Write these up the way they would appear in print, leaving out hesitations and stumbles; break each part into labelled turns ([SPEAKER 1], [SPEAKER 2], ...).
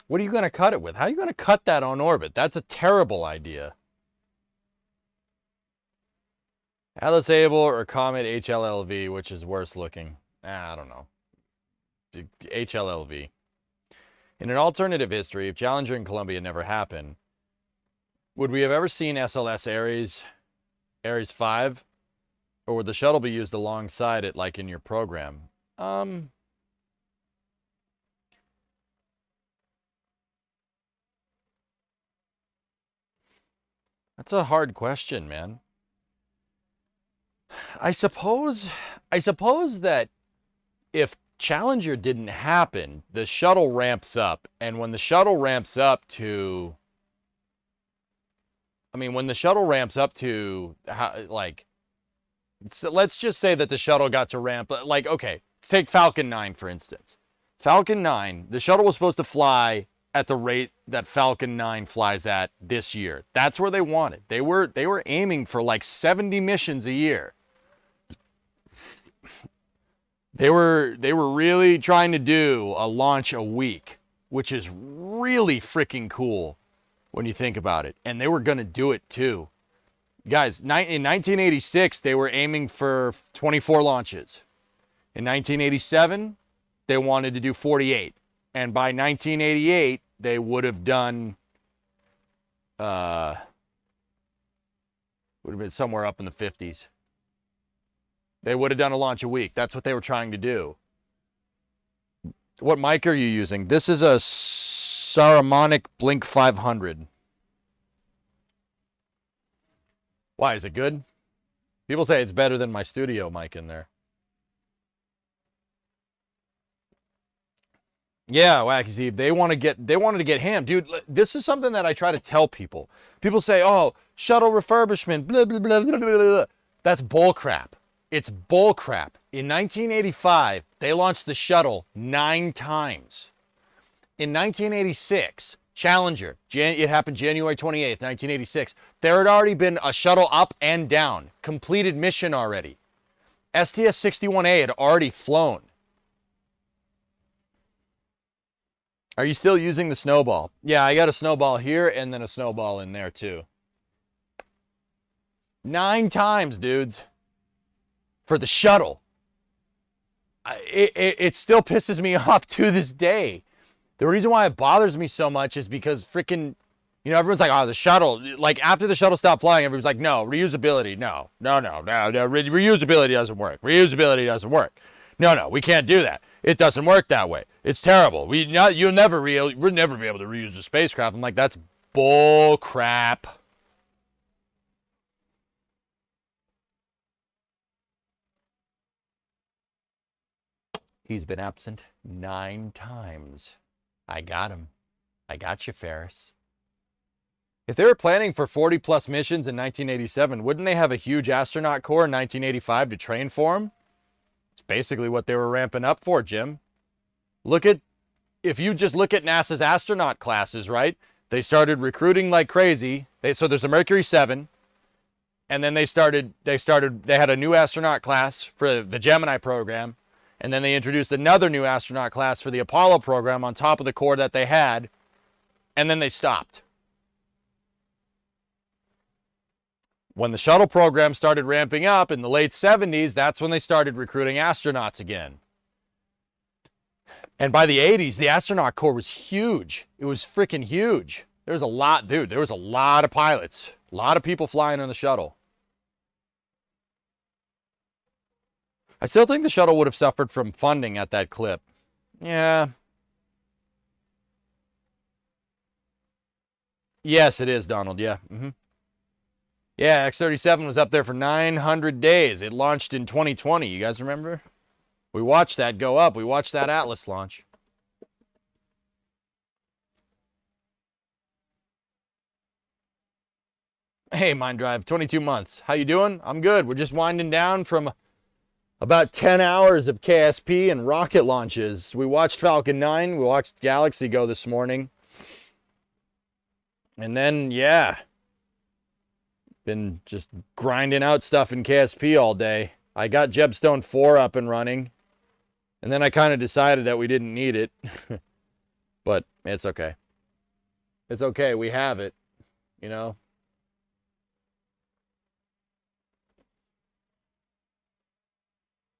[SPEAKER 1] What are you going to cut it with? How are you going to cut that on orbit? That's a terrible idea. Atlas Able or Comet HLLV, which is worse looking? I don't know. HLLV. In an alternative history, if Challenger and Columbia never happened, would we have ever seen SLS Ares 5? Or would the shuttle be used alongside it like in your program? That's a hard question, man. I suppose that if Challenger didn't happen, the shuttle ramps up, and when the shuttle ramps up to like, so let's just say that the shuttle got to ramp, like, okay, take Falcon 9 for instance. Falcon 9, the shuttle was supposed to fly at the rate that Falcon 9 flies at this year. That's where they wanted. They were aiming for like 70 missions a year. They were really trying to do a launch a week, which is really freaking cool when you think about it. And they were going to do it too. Guys, in 1986, they were aiming for 24 launches. In 1987, they wanted to do 48. And by 1988, they would have done, would have been somewhere up in the 50s. They would have done a launch a week. That's what they were trying to do. What mic are you using? This is a Saramonic Blink 500. Why, is it good? People say it's better than my studio mic in there. Yeah, Wacky Steve, they wanted to get ham. Dude, this is something that I try to tell people. People say, oh, shuttle refurbishment, blah, blah, blah, blah, blah, blah. That's bullcrap. It's bullcrap. In 1985, they launched the shuttle 9 times. In 1986, Challenger, it happened January 28th, 1986. There had already been a shuttle up and down, completed mission already. STS-61A had already flown. Are you still using the snowball? Yeah, I got a snowball here and then a snowball in there too. 9 times, dudes, for the shuttle. It still pisses me off to this day. The reason why it bothers me so much is because freaking, everyone's like, oh, the shuttle, like after the shuttle stopped flying, everyone's like, no, reusability, no, reusability doesn't work. Reusability doesn't work. No, we can't do that. It doesn't work that way. It's terrible. We'll never be able to reuse the spacecraft. I'm like, that's bull crap. He's been absent 9 times. I got him. I got you, Ferris. If they were planning for 40 plus missions in 1987, wouldn't they have a huge astronaut corps in 1985 to train for them? It's basically what they were ramping up for, Jim. If you just look at NASA's astronaut classes, right? They started recruiting like crazy. So there's a Mercury 7, and then they had a new astronaut class for the Gemini program, and then they introduced another new astronaut class for the Apollo program on top of the core that they had, and then they stopped. When the shuttle program started ramping up in the late 70s, that's when they started recruiting astronauts again. And by the 80s, the astronaut corps was huge. It was freaking huge. There was a lot, dude. There was a lot of pilots. A lot of people flying on the shuttle. I still think the shuttle would have suffered from funding at that clip. Yeah. Yes, it is, Donald. Yeah. Yeah, X-37 was up there for 900 days. It launched in 2020. You guys remember? We watched that go up. We watched that Atlas launch. Hey, Mind Drive, 22 months. How you doing? I'm good. We're just winding down from about 10 hours of KSP and rocket launches. We watched Falcon 9. We watched Galaxy go this morning. And then, yeah, been just grinding out stuff in KSP all day. I got Jebstone 4 up and running. And then I kind of decided that we didn't need it. But it's okay. It's okay. We have it, you know?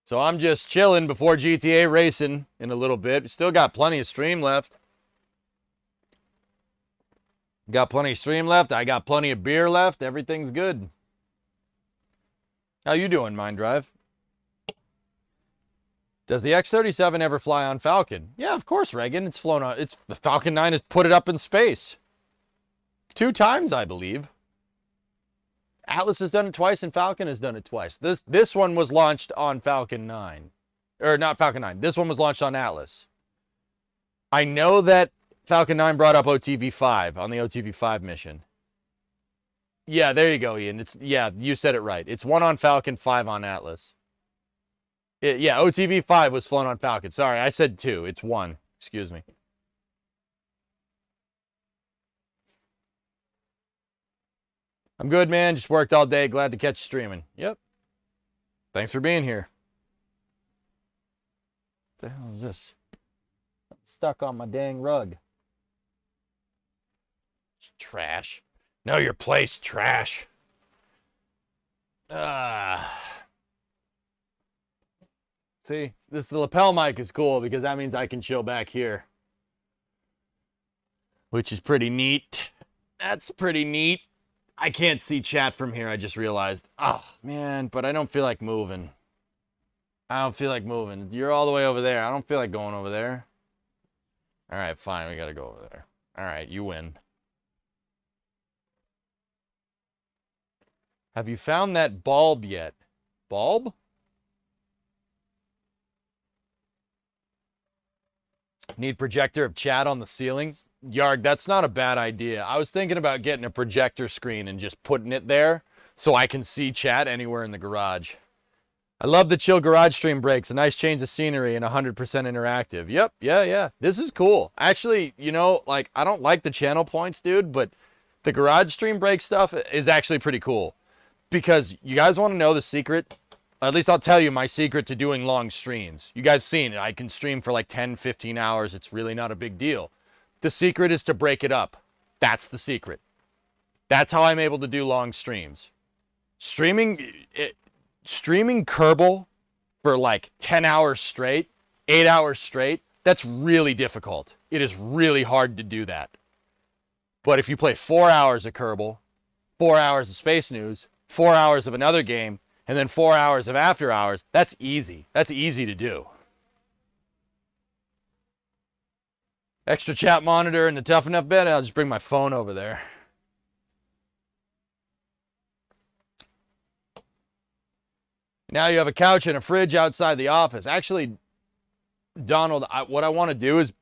[SPEAKER 1] So I'm just chilling before GTA racing in a little bit. Still got plenty of stream left. Got plenty of stream left. I got plenty of beer left. Everything's good. How you doing, Mind Drive? Does the X-37 ever fly on Falcon? Yeah, of course, Reagan. It's flown on. It's the Falcon 9 has put it up in space 2 times, I believe. Atlas has done it twice, and Falcon has done it twice. This one was launched on Falcon 9, or not Falcon 9. This one was launched on Atlas. I know that Falcon 9 brought up OTV-5 on the OTV-5 mission. Yeah, there you go, Ian. Yeah, you said it right. It's 1 on Falcon, 5 on Atlas. Yeah, OTV-5 was flown on Falcon. Sorry, I said 2. It's 1. Excuse me. I'm good, man. Just worked all day. Glad to catch you streaming. Yep. Thanks for being here. What the hell is this? I'm stuck on my dang rug. It's trash. Know your place, trash. See, the lapel mic is cool because that means I can chill back here, which is pretty neat. That's pretty neat. I can't see chat from here, I just realized. Oh, man, but I don't feel like moving. I don't feel like moving. You're all the way over there. I don't feel like going over there. All right, fine. We got to go over there. All right, you win. Have you found that bulb yet? Bulb? Need projector of chat on the ceiling? Yarg, that's not a bad idea. I was thinking about getting a projector screen and just putting it there so I can see chat anywhere in the garage. I love the chill garage stream breaks. A nice change of scenery and 100% interactive. Yep, yeah. This is cool. Actually, you know, like, I don't like the channel points, dude, but the garage stream break stuff is actually pretty cool. Because you guys want to know the secret? At least I'll tell you my secret to doing long streams. You guys seen it. I can stream for like 10, 15 hours. It's really not a big deal. The secret is to break it up. That's the secret. That's how I'm able to do long streams. Streaming Kerbal for like 10 hours straight, 8 hours straight, that's really difficult. It is really hard to do that. But if you play 4 hours of Kerbal, 4 hours of Space News, 4 hours of another game, and then 4 hours of After Hours, that's easy. That's easy to do. Extra chat monitor in the tough enough bed, I'll just bring my phone over there. Now you have a couch and a fridge outside the office. Actually, Donald, what I want to do is,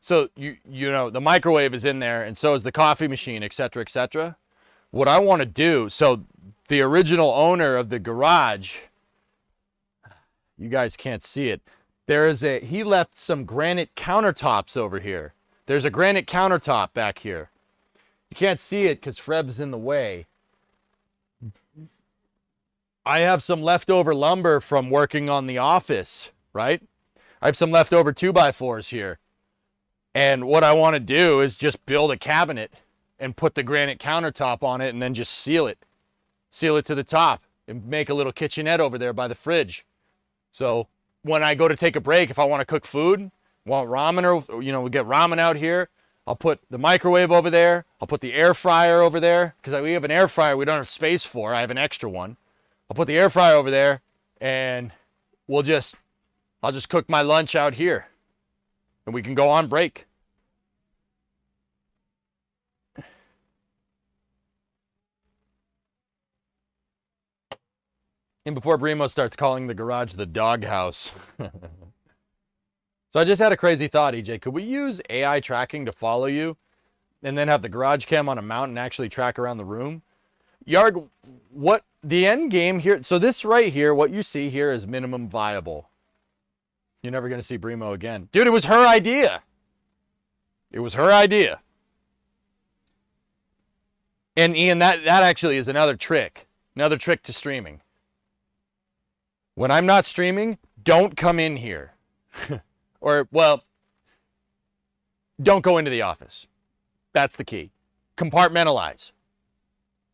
[SPEAKER 1] so you know, the microwave is in there, and so is the coffee machine, etc., etc. What I want to do, so the original owner of the garage, you guys can't see it. He left some granite countertops over here. There's a granite countertop back here. You can't see it because Freb's in the way. I have some leftover lumber from working on the office, right? I have some leftover 2x4s here. And what I want to do is just build a cabinet and put the granite countertop on it and then just seal it. Seal it to the top and make a little kitchenette over there by the fridge. So when I go to take a break, if I want to cook food, want ramen, or, you know, we get ramen out here, I'll put the microwave over there. I'll put the air fryer over there because we have an air fryer we don't have space for. I have an extra one. I'll put the air fryer over there and I'll just cook my lunch out here and we can go on break. And before Brimo starts calling the garage the doghouse. So I just had a crazy thought, EJ. Could we use AI tracking to follow you and then have the garage cam on a mount and actually track around the room? Yarg, what the end game here? So this right here, what you see here is minimum viable. You're never going to see Brimo again. Dude, it was her idea. It was her idea. And Ian, that actually is another trick to streaming. When I'm not streaming, don't come in here. Or, well, don't go into the office. That's the key. Compartmentalize.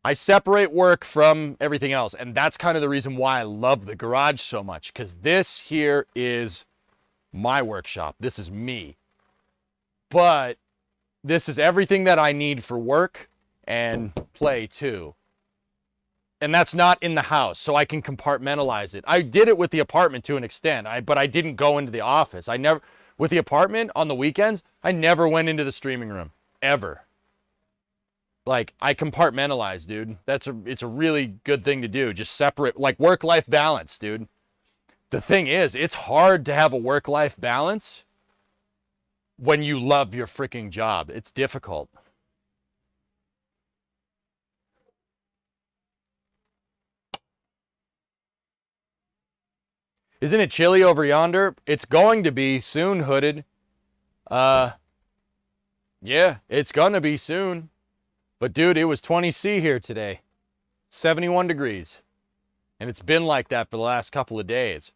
[SPEAKER 1] I separate work from everything else. And that's kind of the reason why I love the garage so much, because this here is my workshop. This is me. But this is everything that I need for work and play too. And that's not in the house, so I can compartmentalize it. I did it with the apartment to an extent, but I didn't go into the office. With the apartment on the weekends, I never went into the streaming room, ever. Like, I compartmentalize, dude. It's a really good thing to do. Just separate, like work-life balance, dude. The thing is, it's hard to have a work-life balance when you love your freaking job. It's difficult. Isn't it chilly over yonder? It's going to be soon, Hooded. Yeah, it's gonna be soon. But dude, it was 20°C here today. 71 degrees. And it's been like that for the last couple of days.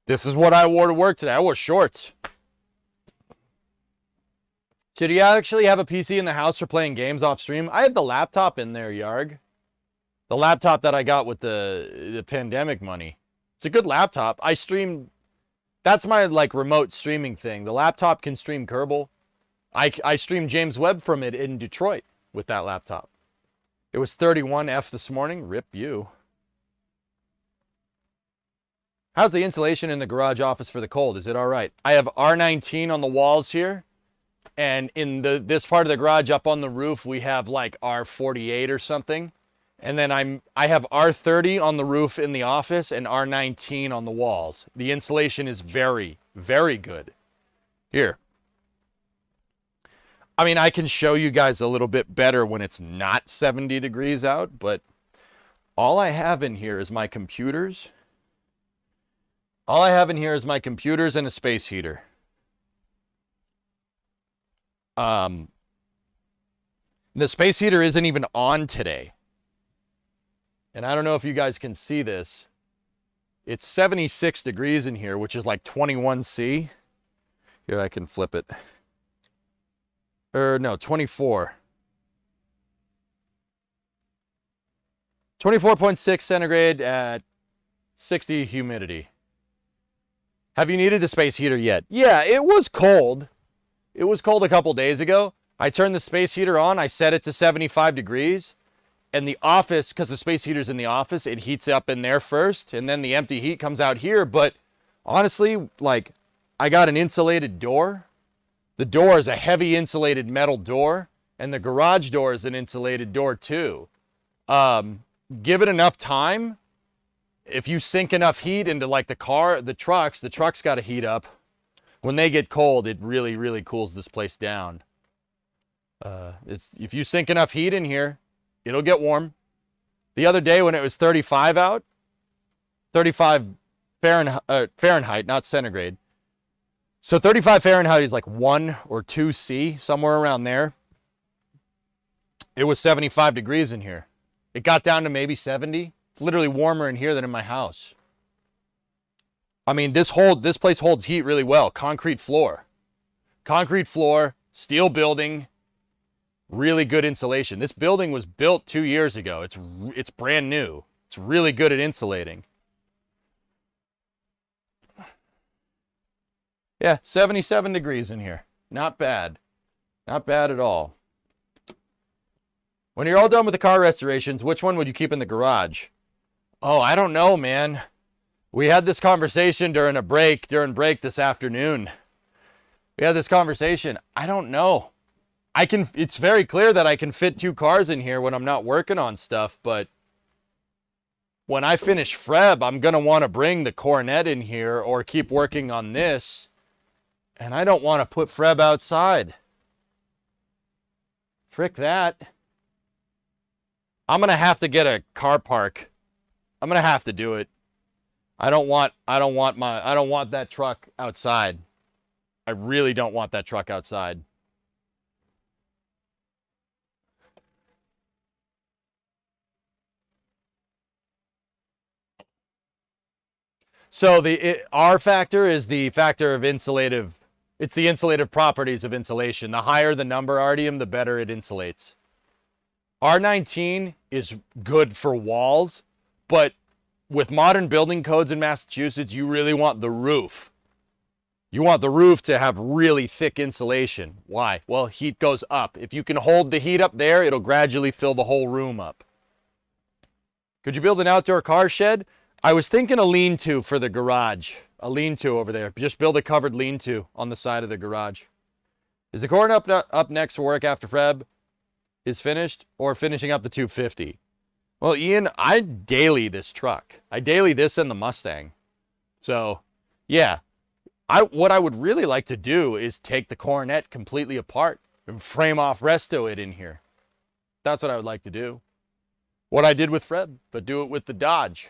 [SPEAKER 1] This is what I wore to work today. I wore shorts. So do you actually have a PC in the house for playing games off stream? I have the laptop in there, Yarg. The laptop that I got with the pandemic money. It's a good laptop. I stream. That's my like remote streaming thing. The laptop can stream Kerbal. I streamed James Webb from it in Detroit with that laptop. It was 31F this morning. Rip you. How's the insulation in the garage office for the cold? Is it all right? I have R19 on the walls here. And in this part of the garage up on the roof, we have like R48 or something. And then I have R30 on the roof in the office and R19 on the walls. The insulation is very, very good. Here. I mean, I can show you guys a little bit better when it's not 70 degrees out, but all I have in here is my computers. All I have in here is my computers and a space heater. The space heater isn't even on today. And I don't know if you guys can see this. It's 76 degrees in here, which is like 21°C. Here, I can flip it. No, 24. 24.6 centigrade at 60 humidity. Have you needed the space heater yet? Yeah, it was cold. It was cold a couple days ago. I turned the space heater on. I set it to 75 degrees. And the office, because the space heater's in the office, it heats up in there first. And then the empty heat comes out here. But honestly, like, I got an insulated door. The door is a heavy insulated metal door. And the garage door is an insulated door too. Give it enough time. If you sink enough heat into like the trucks got to heat up. When they get cold, it really, really cools this place down. If you sink enough heat in here, it'll get warm. The other day when it was 35 out, 35 Fahrenheit, not centigrade. So 35 Fahrenheit is like 1 or 2 C, somewhere around there. It was 75 degrees in here. It got down to maybe 70. It's literally warmer in here than in my house. I mean, this place holds heat really well. Concrete floor, steel building, really good insulation. This building was built 2 years ago. It's brand new. It's really good at insulating. Yeah, 77 degrees in here. Not bad. Not bad at all. When you're all done with the car restorations, which one would you keep in the garage? Oh, I don't know, man. We had this conversation during break this afternoon. We had this conversation. I don't know. It's very clear that I can fit 2 cars in here when I'm not working on stuff, but when I finish Freb, I'm going to want to bring the Coronet in here or keep working on this. And I don't want to put Freb outside. Frick that. I'm going to have to get a car park. I'm going to have to do it. I don't want that truck outside. I really don't want that truck outside. So the R factor is the factor of insulative It's the insulative properties of insulation. The higher the number RDM, the better it insulates. R19 is good for walls, but with modern building codes in Massachusetts, you really want the roof. You want the roof to have really thick insulation. Why? Well, heat goes up. If you can hold the heat up there, it'll gradually fill the whole room up. Could you build an outdoor car shed? I was thinking a lean-to for the garage. A lean-to over there. Just build a covered lean-to on the side of the garage. Is the corn up next for work after Freb is finished, or finishing up the 250? Well, Ian, I daily this truck. I daily this and the Mustang. So, yeah. What I would really like to do is take the Coronet completely apart and frame off resto it in here. That's what I would like to do. What I did with Fred, but do it with the Dodge.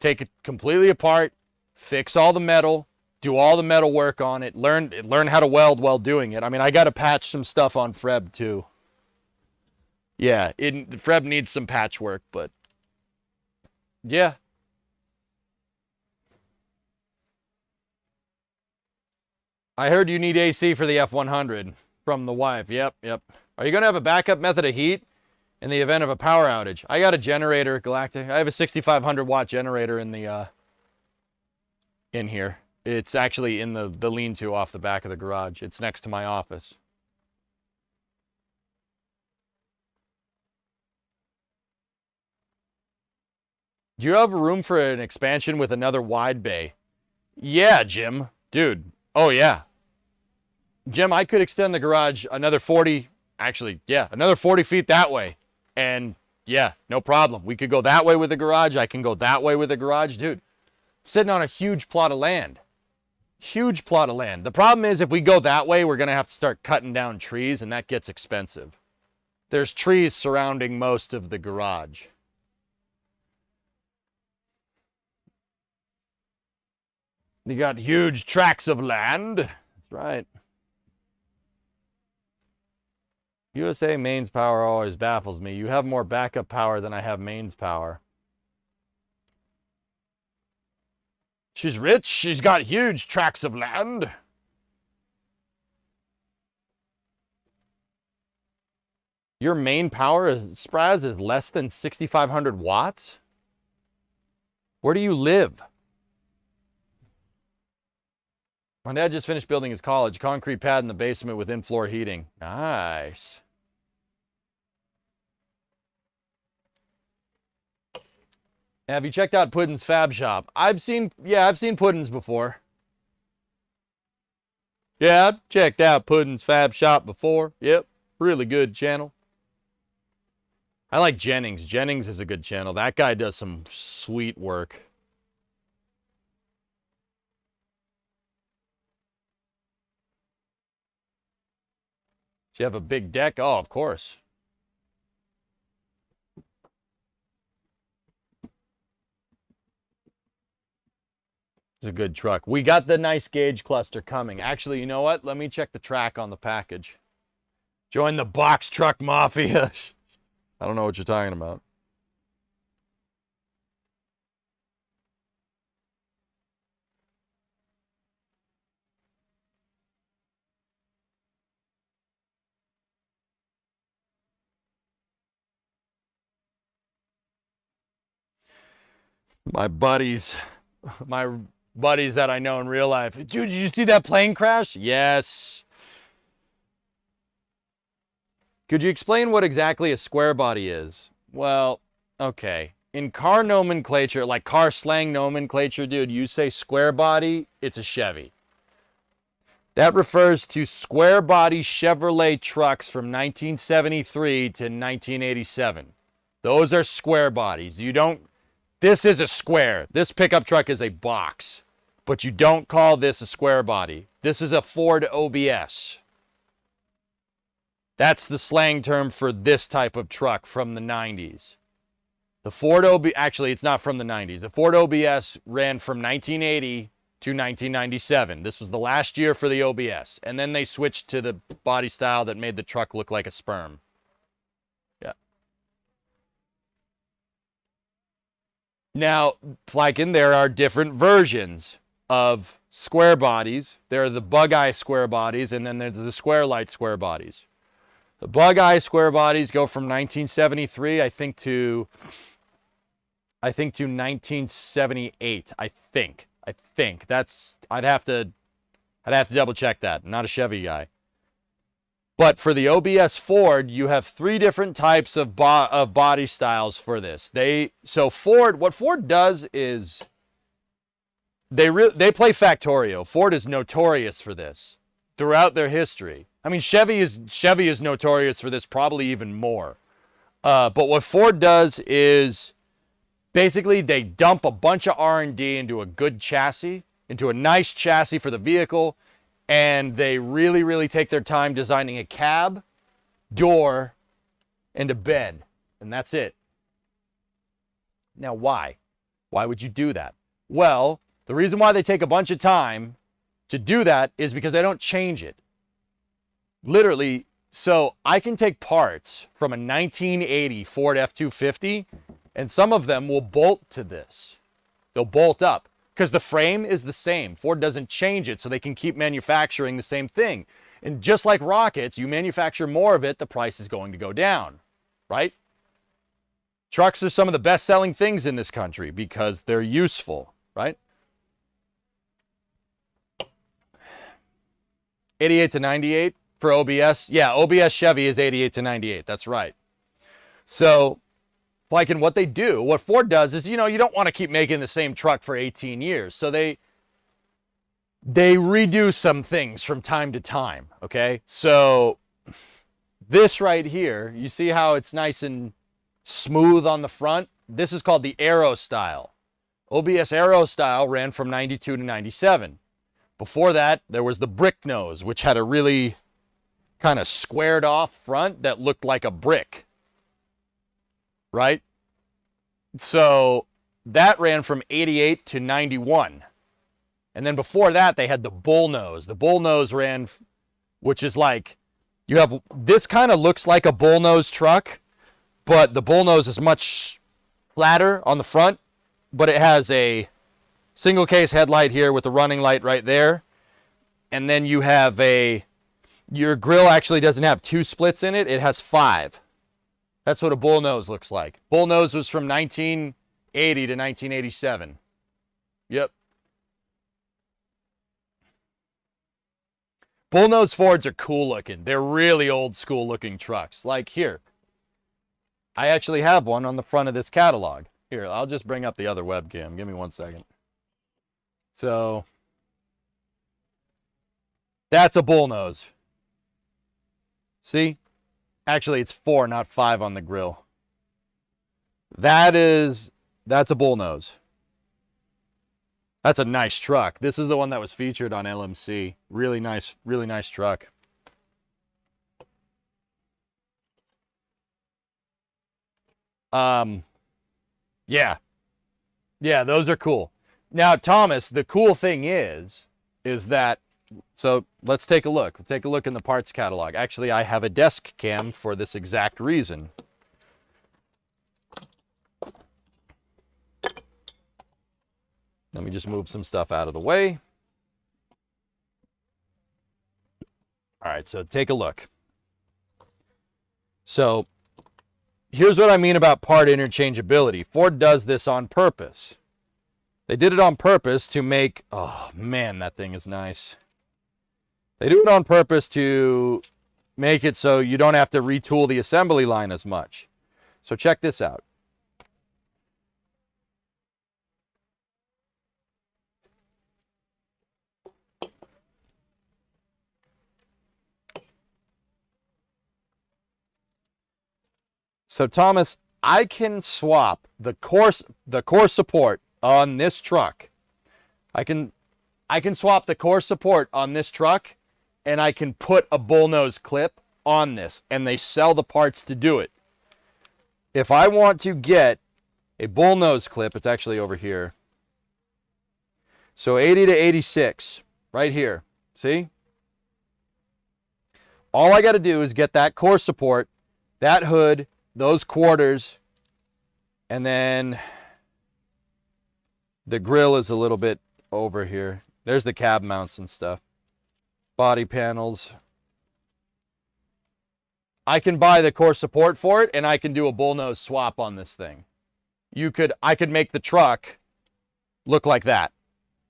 [SPEAKER 1] Take it completely apart, fix all the metal, do all the metal work on it, learn how to weld while doing it. I mean, I got to patch some stuff on Freb too. Yeah, Freb needs some patchwork, but yeah. I heard you need AC for the F100 from the wife. Yep. Are you going to have a backup method of heat in the event of a power outage? I got a generator, Galactic. I have a 6,500 watt generator in the in here. It's actually in the lean-to off the back of the garage. It's next to my office. Do you have room for an expansion with another wide bay? Yeah, Jim. Dude. Oh, yeah. Jim, I could extend the garage another 40, actually, yeah, another 40 feet that way. And, yeah, no problem. We could go that way with the garage. I can go that way with the garage. Dude, I'm sitting on a huge plot of land. Huge plot of land. The problem is if we go that way, we're going to have to start cutting down trees, and that gets expensive. There's trees surrounding most of the garage. You got huge tracts of land. That's right. USA mains power always baffles me. You have more backup power than I have mains power. She's rich. She's got huge tracts of land. Your main power, Spraz, is less than 6,500 watts? Where do you live? My dad just finished building his college. Concrete pad in the basement with in-floor heating. Nice. Have you checked out Puddin's Fab Shop? I've seen Puddin's before. Yeah, I've checked out Puddin's Fab Shop before. Yep, really good channel. I like Jennings. Jennings is a good channel. That guy does some sweet work. Do you have a big deck? Oh, of course. It's a good truck. We got the nice gauge cluster coming. Actually, you know what? Let me check the track on the package. Join the box truck mafia. I don't know what you're talking about. My buddies that I know in real life. Dude, did you see that plane crash? Yes. Could you explain what exactly a square body is? Well, okay. In car nomenclature, like car slang nomenclature, dude, you say square body, it's a Chevy. That refers to square body Chevrolet trucks from 1973 to 1987. Those are square bodies. This is a square. This pickup truck is a box. But you don't call this a square body. This is a Ford OBS. That's the slang term for this type of truck from the 90s. The Ford actually, it's not from the 90s. The Ford OBS ran from 1980 to 1997. This was the last year for the OBS. And then they switched to the body style that made the truck look like a sperm. Yeah. Now, Flykin, there are different versions. of square bodies. There are the bug-eye square bodies, and then there's the square light square bodies. The bug-eye square bodies go from 1973, I think, to 1978. I think that's. I'd have to double check that. I'm not a Chevy guy. But for the OBS Ford, you have 3 different types of body styles for this. What Ford does is they play Factorio. Ford is notorious for this throughout their history. I mean, Chevy is notorious for this probably even more. But what Ford does is basically they dump a bunch of R&D into a good chassis, into a nice chassis for the vehicle, and they really, really take their time designing a cab, door, and a bed. And that's it. Now, why? Why would you do that? Well, the reason why they take a bunch of time to do that is because they don't change it. Literally, so I can take parts from a 1980 Ford F250, and some of them will bolt to this. They'll bolt up. Because the frame is the same. Ford doesn't change it so they can keep manufacturing the same thing. And just like rockets, you manufacture more of it, the price is going to go down, right? Trucks are some of the best-selling things in this country because they're useful, right? 88 to 98 for OBS. Yeah, OBS Chevy is 88 to 98. That's right. So, like in what they do, what Ford does is, you don't want to keep making the same truck for 18 years. So they redo some things from time to time, okay? So this right here, you see how it's nice and smooth on the front? This is called the Aero style. OBS Aero style ran from 92 to 97. Before that, there was the brick nose, which had a really kind of squared off front that looked like a brick. Right? So that ran from 88 to 91. And then before that, they had the bull nose. The bull nose ran, which is like, this kind of looks like a bull nose truck, but the bull nose is much flatter on the front, but it has a single case headlight here with the running light right there. And then you have your grille actually doesn't have 2 splits in it. It has 5. That's what a bull nose looks like. Bull nose was from 1980 to 1987. Yep. Bull nose Fords are cool looking. They're really old school looking trucks. Like here. I actually have one on the front of this catalog. Here, I'll just bring up the other webcam. Give me 1 second. So, that's a bull nose. See? Actually, it's 4, not 5 on the grill. That's a bull nose. That's a nice truck. This is the one that was featured on LMC. Really nice truck. Yeah. Yeah, those are cool. Now, Thomas, the cool thing is that, so let's take a look. We'll take a look in the parts catalog. Actually, I have a desk cam for this exact reason. Let me just move some stuff out of the way. All right, so take a look. So here's what I mean about part interchangeability. Ford does this on purpose. They did it on purpose to make, oh man, that thing is nice. They do it on purpose to make it so you don't have to retool the assembly line as much. So check this out. So Thomas, I can swap the core support on this truck. I can swap the core support on this truck, and I can put a bullnose clip on this, and they sell the parts to do it. If I want to get a bullnose clip, it's actually over here. So 80 to 86, right here. See? All I got to do is get that core support, that hood, those quarters, and then the grill is a little bit over here. There's the cab mounts and stuff. Body panels. I can buy the core support for it, and I can do a bullnose swap on this thing. I could make the truck look like that,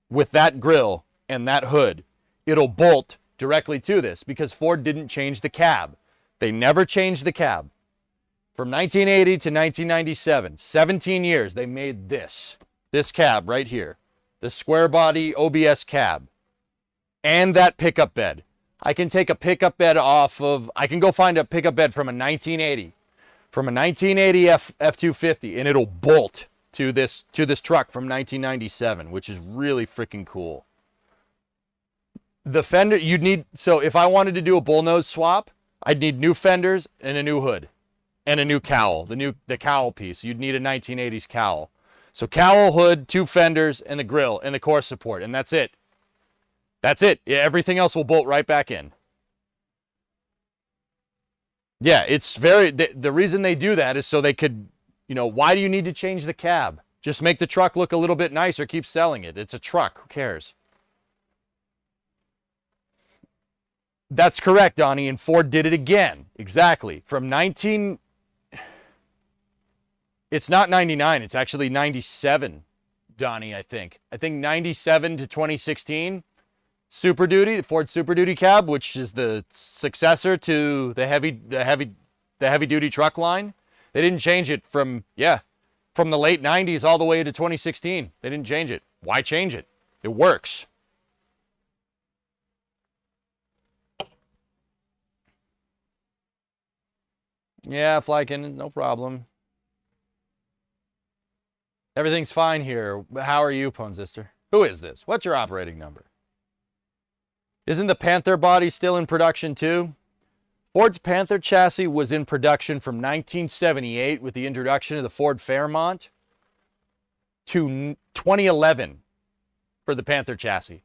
[SPEAKER 1] with that grille and that hood. It'll bolt directly to this because Ford didn't change the cab. They never changed the cab. From 1980 to 1997, 17 years, they made this cab right here, the square body OBS cab, and that pickup bed. I can take a pickup bed I can go find a pickup bed from a 1980 F250, and it'll bolt to this truck from 1997, which is really freaking cool. The fender, so if I wanted to do a bullnose swap, I'd need new fenders and a new hood and a new cowl, the cowl piece. You'd need a 1980s cowl. So cowl, hood, 2 fenders, and the grill and the core support, and that's it. That's it. Everything else will bolt right back in. Yeah, it's the reason they do that is so they could, why do you need to change the cab? Just make the truck look a little bit nicer, keep selling it. It's a truck, who cares? That's correct, Donnie, and Ford did it again. Exactly. It's not 99, it's actually 97, Donnie, I think. I think 97 to 2016. Super Duty, the Ford Super Duty cab, which is the successor to the heavy duty truck line. They didn't change it from the late 90s all the way to 2016. They didn't change it. Why change it? It works. Yeah, Flykin, no problem. Everything's fine here. How are you, Ponzister? Who is this? What's your operating number? Isn't the Panther body still in production too? Ford's Panther chassis was in production from 1978 with the introduction of the Ford Fairmont to 2011 for the Panther chassis.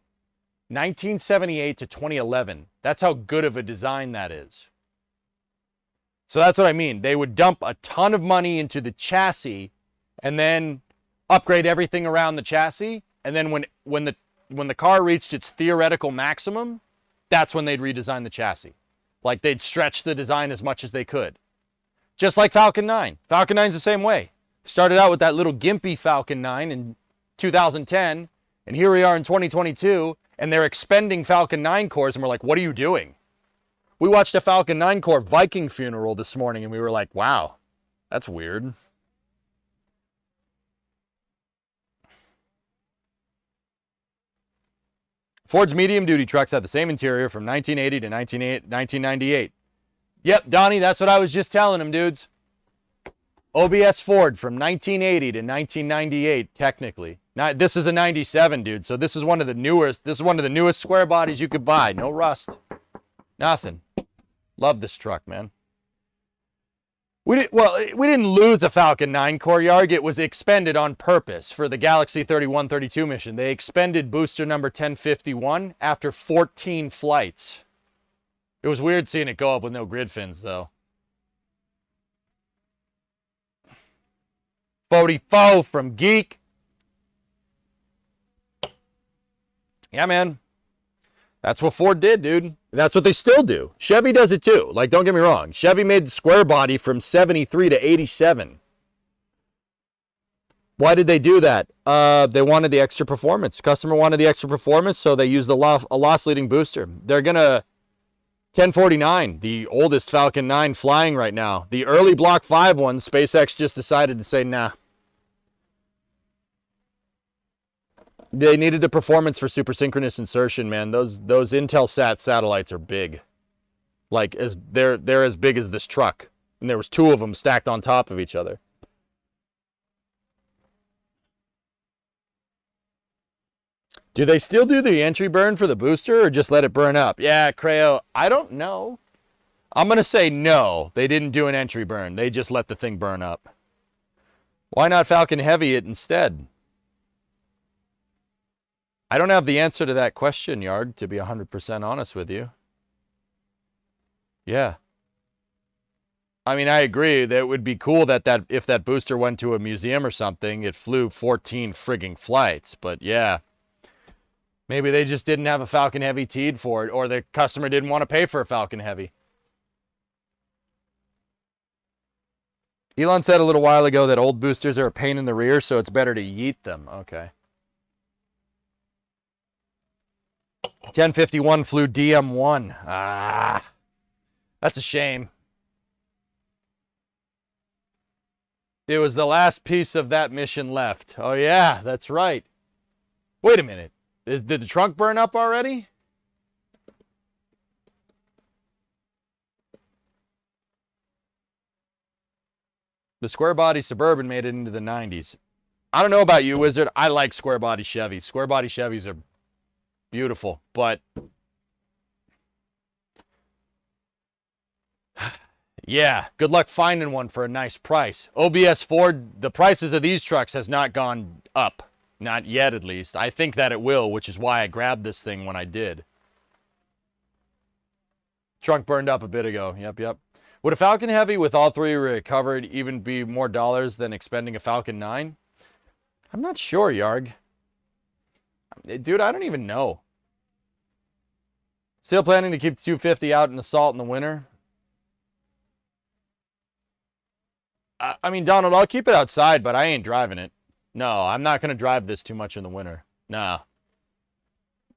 [SPEAKER 1] 1978 to 2011. That's how good of a design that is. So that's what I mean. They would dump a ton of money into the chassis and then upgrade everything around the chassis. And then when the car reached its theoretical maximum, that's when they'd redesign the chassis. Like they'd stretch the design as much as they could. Just like Falcon 9. Falcon 9's the same way. Started out with that little gimpy Falcon 9 in 2010, and here we are in 2022, and they're expending Falcon 9 cores, and we're like, what are you doing? We watched a Falcon 9 core Viking funeral this morning, and we were like, wow, that's weird. Ford's medium-duty trucks had the same interior from 1980 to 1998. Yep, Donnie, that's what I was just telling him, dudes. OBS Ford from 1980 to 1998, technically. Now, this is a 97, dude, so this is one of the newest square bodies you could buy. No rust. Nothing. Love this truck, man. We didn't lose a Falcon 9 core, Yarg. It was expended on purpose for the Galaxy 3132 mission. They expended booster number 1051 after 14 flights. It was weird seeing it go up with no grid fins, though. 44 from Geek. Yeah, man. That's what Ford did, dude. That's what they still do. Chevy does it too. Like, don't get me wrong. Chevy made the square body from 73 to 87. Why did they do that? They wanted the extra performance. Customer wanted the extra performance, so they used a loss-leading booster. They're going to 1049, the oldest Falcon 9 flying right now. The early Block 5 one, SpaceX just decided to say, nah. They needed the performance for supersynchronous insertion, man. Those Intelsat satellites are big. Like, they're as big as this truck. And there was 2 of them stacked on top of each other. Do they still do the entry burn for the booster or just let it burn up? Yeah, Creo, I don't know. I'm going to say no. They didn't do an entry burn. They just let the thing burn up. Why not Falcon Heavy it instead? I don't have the answer to that question, Yard, to be 100% honest with you. Yeah. I mean, I agree that it would be cool that if that booster went to a museum or something, it flew 14 frigging flights. But yeah, Maybe they just didn't have a Falcon Heavy teed for it, or the customer didn't want to pay for a Falcon Heavy. Elon said a little while ago that old boosters are a pain in the rear, so it's better to yeet them. Okay. 1051 flew DM1. Ah, that's a shame. It was the last piece of that mission left. Oh, yeah, that's right. Wait a minute. Did the trunk burn up already? The square body Suburban made it into the 90s. I don't know about you, Wizard. I like square body Chevys. Square body Chevys are beautiful, but yeah, good luck finding one for a nice price. OBS Ford, the prices of these trucks has not gone up. Not yet, at least. I think that it will, which is why I grabbed this thing when I did. Trunk burned up a bit ago. Yep. Would a Falcon Heavy with all three recovered even be more dollars than expending a Falcon 9? I'm not sure, Yarg. Dude, I don't even know. Still planning to keep the 250 out in the salt in the winter? I mean, Donald, I'll keep it outside, but I ain't driving it. No, I'm not going to drive this too much in the winter. Nah,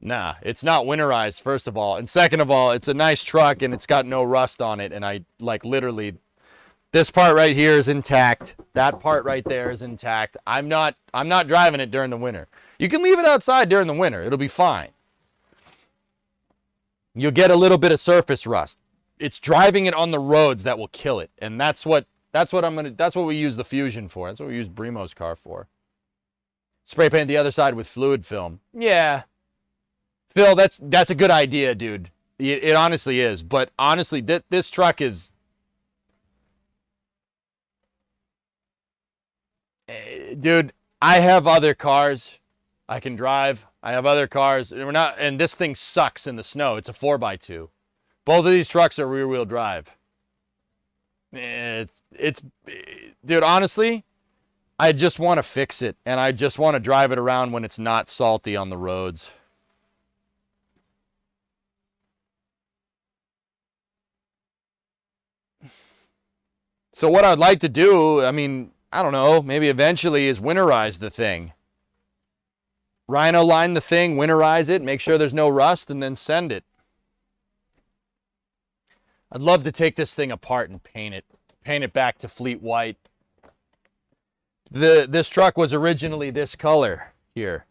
[SPEAKER 1] it's not winterized, first of all. And second of all, it's a nice truck, and it's got no rust on it. And I, like, literally, this part right here is intact. That part right there is intact. I'm not driving it during the winter. You can leave it outside during the winter. It'll be fine. You'll get a little bit of surface rust. It's driving it on the roads that will kill it. And that's what we use the Fusion for. That's what we use Brimo's car for. Spray paint the other side with fluid film. Yeah. Phil, that's a good idea, dude. It honestly is. But honestly, this truck is... Dude, I have other cars I can drive. I have other cars. And this thing sucks in the snow. It's a 4x2. Both of these trucks are rear-wheel drive. Dude, honestly, I just want to fix it, and I just want to drive it around when it's not salty on the roads. So what I'd like to do, I mean, I don't know, maybe eventually is winterize the thing. Rhino line the thing, winterize it, make sure there's no rust, and then send it. I'd love to take this thing apart and paint it back to fleet white. This truck was originally this color here.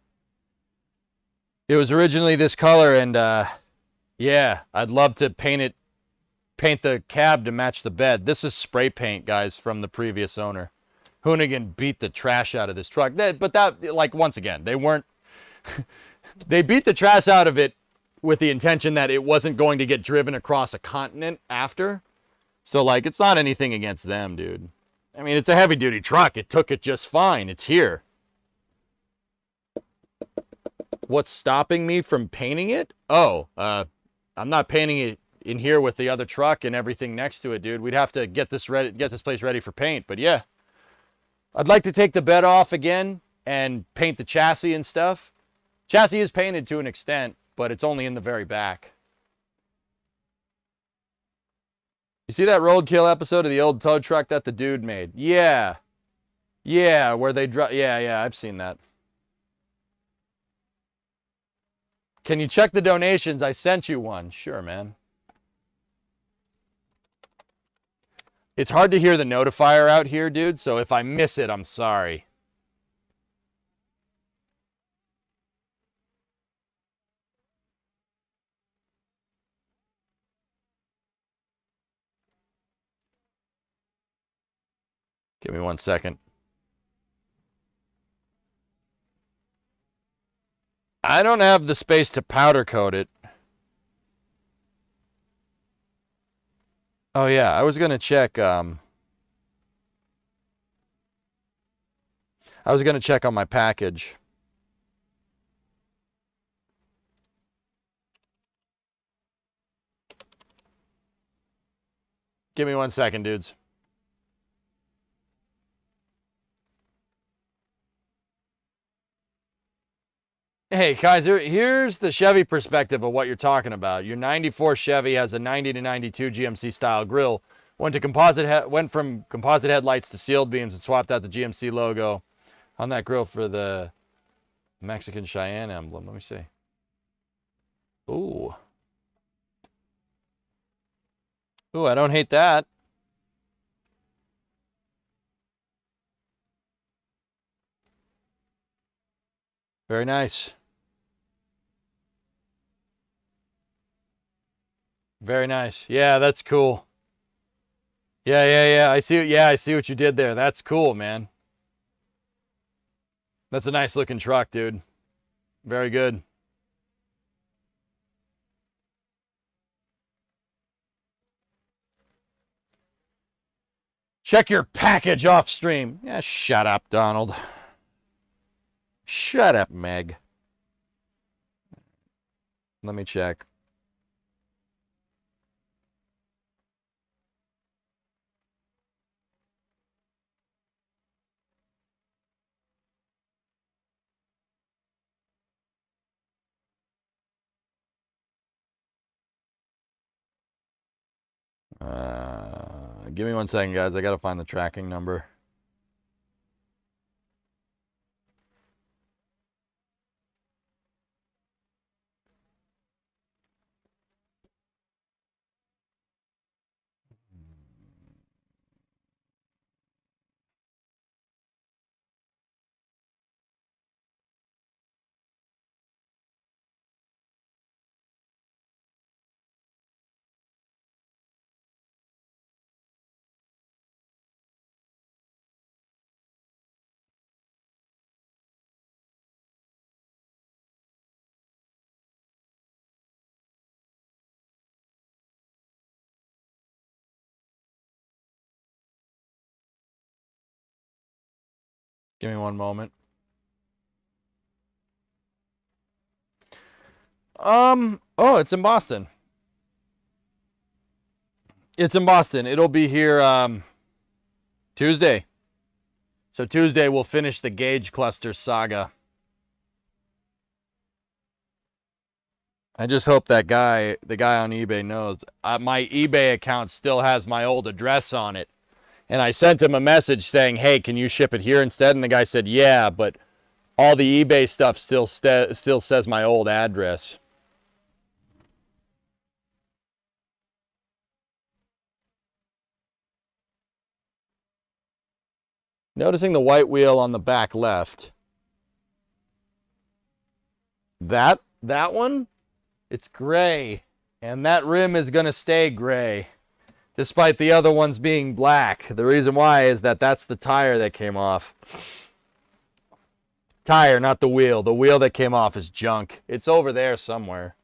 [SPEAKER 1] It was originally this color, and yeah, I'd love to paint the cab to match the bed. This is spray paint, guys, from the previous owner. Hoonigan beat the trash out of this truck. Like, once again, they weren't... they beat the trash out of it with the intention that it wasn't going to get driven across a continent after. So, like, it's not anything against them, dude. I mean, it's a heavy-duty truck. It took it just fine. It's here. What's stopping me from painting it? Oh, I'm not painting it in here with the other truck and everything next to it, dude. We'd have to get this place ready for paint. But yeah, I'd like to take the bed off again and paint the chassis and stuff. Chassis is painted to an extent, but it's only in the very back. You see that roadkill episode of the old tow truck that the dude made? Yeah, where they drive. Yeah, I've seen that. Can you check the donations? I sent you one. Sure, man. It's hard to hear the notifier out here, dude, so if I miss it, I'm sorry. Give me 1 second. I don't have the space to powder coat it. Oh yeah, I was gonna check. I was gonna check on my package. Give me 1 second, dudes. Hey, Kaiser, here's the Chevy perspective of what you're talking about. Your 94 Chevy has a 90 to 92 GMC style grille. Went from composite headlights to sealed beams and swapped out the GMC logo on that grille for the Mexican Cheyenne emblem. Let me see. Ooh. Ooh, I don't hate that. Very nice. Very nice. Yeah, that's cool. Yeah. I see. Yeah, I see what you did there. That's cool, man. That's a nice looking truck, dude. Very good. Check your package off stream. Yeah, shut up, Donald. Shut up, Meg. Let me check. Give me 1 second, guys. I gotta find the tracking number. Give me 1 moment. Oh, it's in Boston. It's in Boston. It'll be here Tuesday. So Tuesday we'll finish the gauge cluster saga. I just hope that the guy on eBay knows. My eBay account still has my old address on it. And I sent him a message saying, hey, can you ship it here instead? And the guy said, yeah, but all the eBay stuff still says my old address. Noticing the white wheel on the back left. That one, it's gray. And that rim is going to stay gray, despite the other ones being black. The reason why is that that's the tire that came off. Tire, not the wheel. The wheel that came off is junk. It's over there somewhere.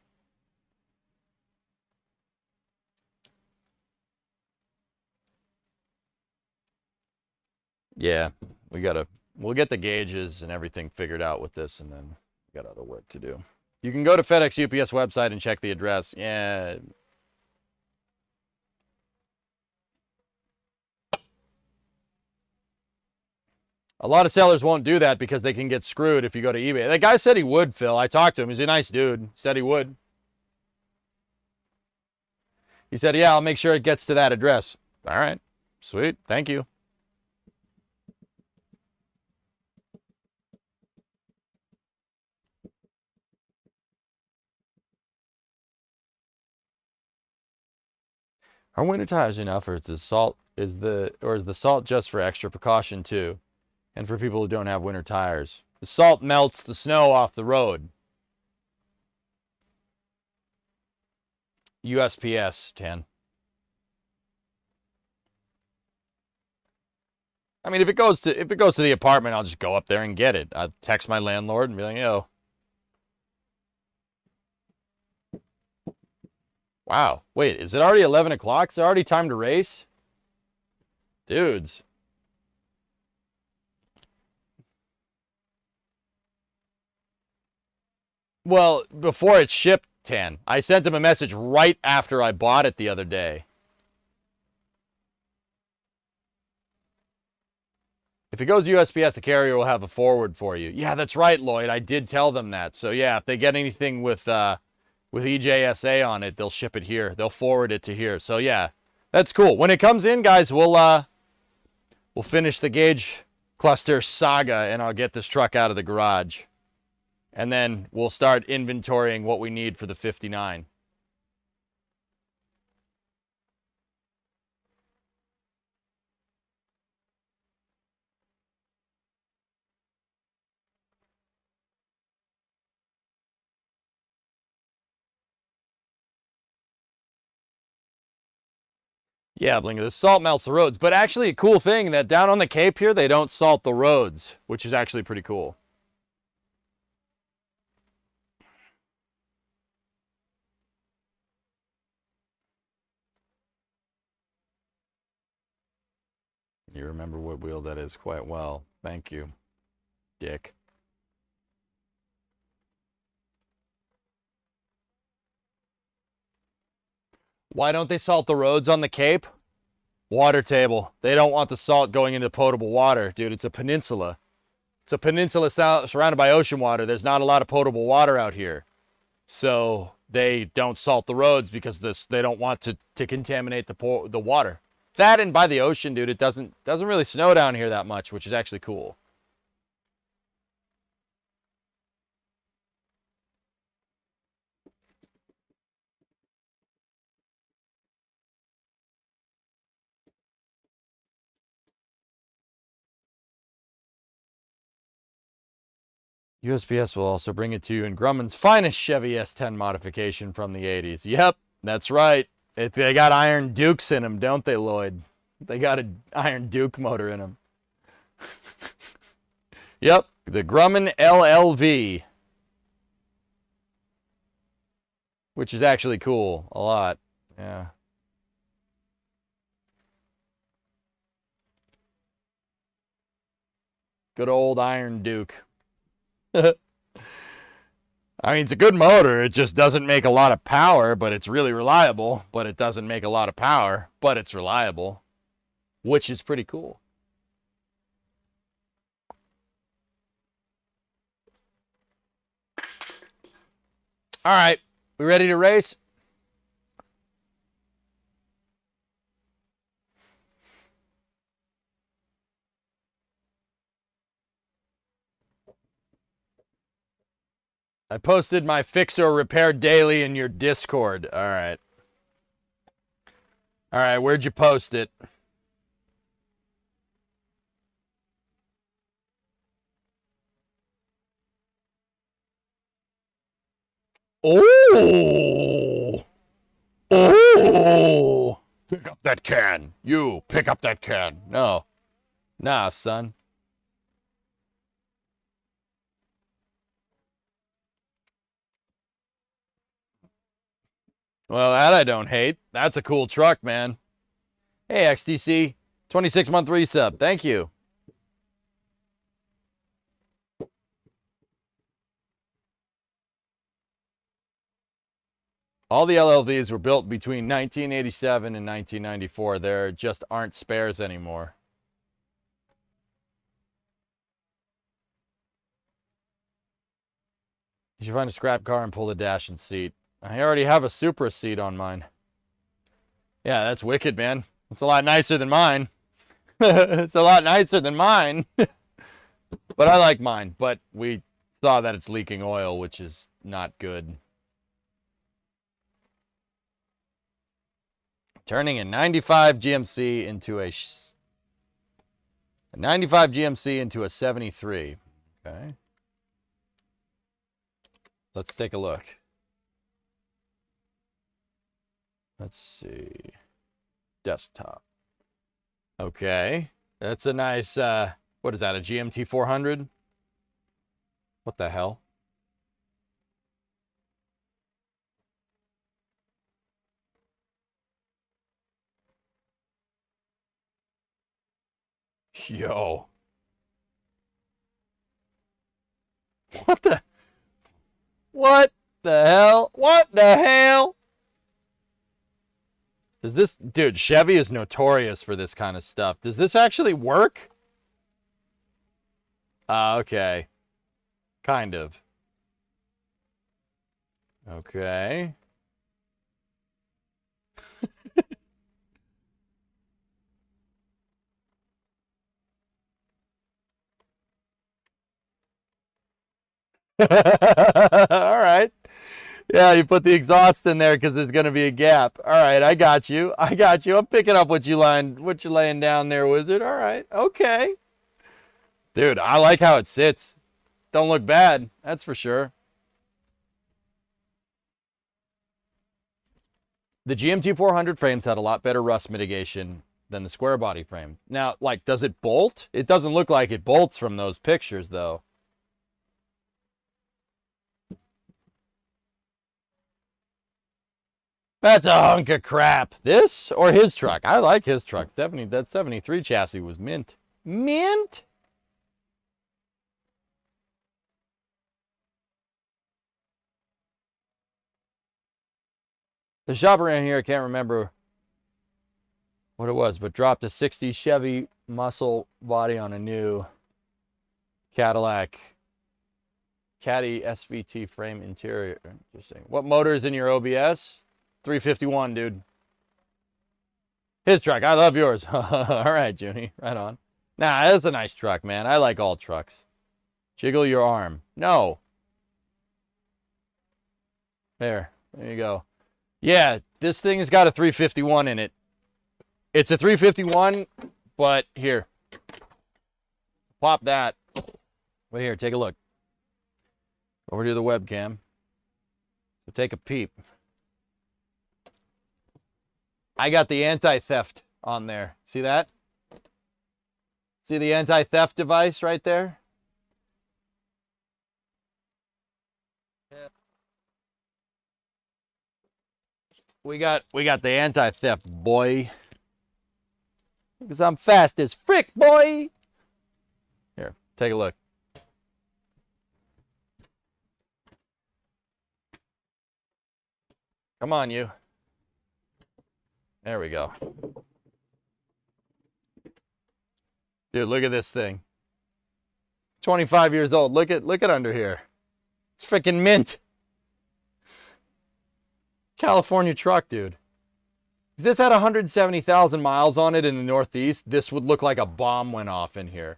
[SPEAKER 1] Yeah, we'll get the gauges and everything figured out with this, and then we got other work to do. You can go to FedEx UPS website and check the address. Yeah. A lot of sellers won't do that because they can get screwed if you go to eBay. That guy said he would, Phil. I talked to him. He's a nice dude. He said he would. He said, yeah, I'll make sure it gets to that address. All right. Sweet. Thank you. Are winter tires enough, or is the salt just for extra precaution too, and for people who don't have winter tires? The salt melts the snow off the road. USPS 10. I mean, if it goes to the apartment, I'll just go up there and get it. I'll text my landlord and be like, yo. Wow. Wait, is it already 11 o'clock? Is it already time to race? Dudes. Well, before it shipped, 10. I sent him a message right after I bought it the other day. If it goes USPS, the carrier will have a forward for you. Yeah, that's right, Lloyd. I did tell them that. So yeah, if they get anything with EJSA on it, they'll ship it here. They'll forward it to here. So yeah, that's cool. When it comes in, guys, we'll finish the gauge cluster saga, and I'll get this truck out of the garage. And then we'll start inventorying what we need for the 59. Yeah, Blinker, the salt melts the roads. But actually a cool thing that down on the Cape here, they don't salt the roads, which is actually pretty cool. You remember what wheel that is quite well. Thank you, Dick. Why don't they salt the roads on the Cape? Water table. They don't want the salt going into potable water. Dude, it's a peninsula. It's a peninsula surrounded by ocean water. There's not a lot of potable water out here. So they don't salt the roads because they don't want to contaminate the water. That, and by the ocean, dude, it doesn't really snow down here that much, which is actually cool. USPS will also bring it to you in Grumman's finest Chevy S10 modification from the 80s. Yep, that's right. They got Iron Dukes in them, don't they, Lloyd? They got an Iron Duke motor in them. Yep, the Grumman LLV. Which is actually cool, a lot. Yeah. Good old Iron Duke. I mean, it's a good motor. It just doesn't make a lot of power, but it's really reliable. But it doesn't make a lot of power, but it's reliable, which is pretty cool. All right, we ready to race? I posted my fix or repair daily in your Discord. All right. All right, where'd you post it? Oh! Oh! Pick up that can. You, pick up that can. No. Nah, son. Well, that I don't hate. That's a cool truck, man. Hey, XTC. 26-month resub. Thank you. All the LLVs were built between 1987 and 1994. There just aren't spares anymore. You should find a scrap car and pull the dash and seat. I already have a Supra seat on mine. Yeah, that's wicked, man. It's a lot nicer than mine. It's a lot nicer than mine. But I like mine. But we saw that it's leaking oil, which is not good. Turning a 95 GMC into a 95 GMC into a 73. Okay. Let's take a look. Let's see. Desktop. Okay. That's a nice, what is that, a GMT 400? What the hell? Yo. What the? What the hell? What the hell? Does this, dude, Chevy is notorious for this kind of stuff. Does this actually work? Okay. Kind of. Okay. All right. Yeah, you put the exhaust in there because there's gonna be a gap. All right, I got you. I got you. I'm picking up what you're laying down there, Wizard. All right. Okay. Dude, I like how it sits. Don't look bad. That's for sure. The GMT 400 frames had a lot better rust mitigation than the square body frame. Now, like, does it bolt? It doesn't look like it bolts from those pictures, though. That's a hunk of crap. This or his truck? I like his truck. That 73 chassis was mint. Mint? The shop around here, I can't remember what it was, but dropped a 60 Chevy muscle body on a new Cadillac Caddy SVT frame interior. Interesting. What motor is in your OBS? 351, dude. His truck. I love yours. All right, Junie. Right on. Nah, that's a nice truck, man. I like all trucks. Jiggle your arm. No. There you go. Yeah, this thing has got a 351 in it. It's a 351, but here. Pop that. But here, take a look. Over to the webcam. So take a peep. I got the anti-theft on there. See that? See the anti-theft device right there? Yeah. We got the anti-theft, boy. Because I'm fast as frick, boy. Here, take a look. Come on, you. There we go. Dude, look at this thing. 25 years old. Look at under here. It's freaking mint. California truck, dude. If this had 170,000 miles on it in the Northeast, this would look like a bomb went off in here.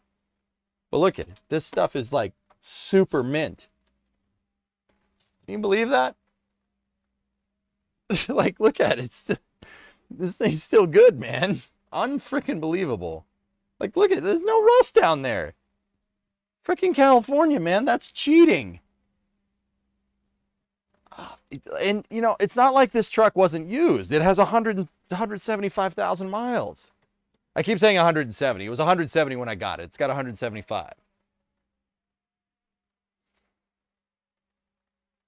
[SPEAKER 1] But look at it. This stuff is like super mint. Can you believe that? Like, look at it. This thing's still good, man. Unfreaking believable. Like, look at it. There's no rust down there. Freaking California, man. That's cheating. And, you know, it's not like this truck wasn't used. It has 175,000 miles. I keep saying 170. It was 170 when I got it. It's got 175.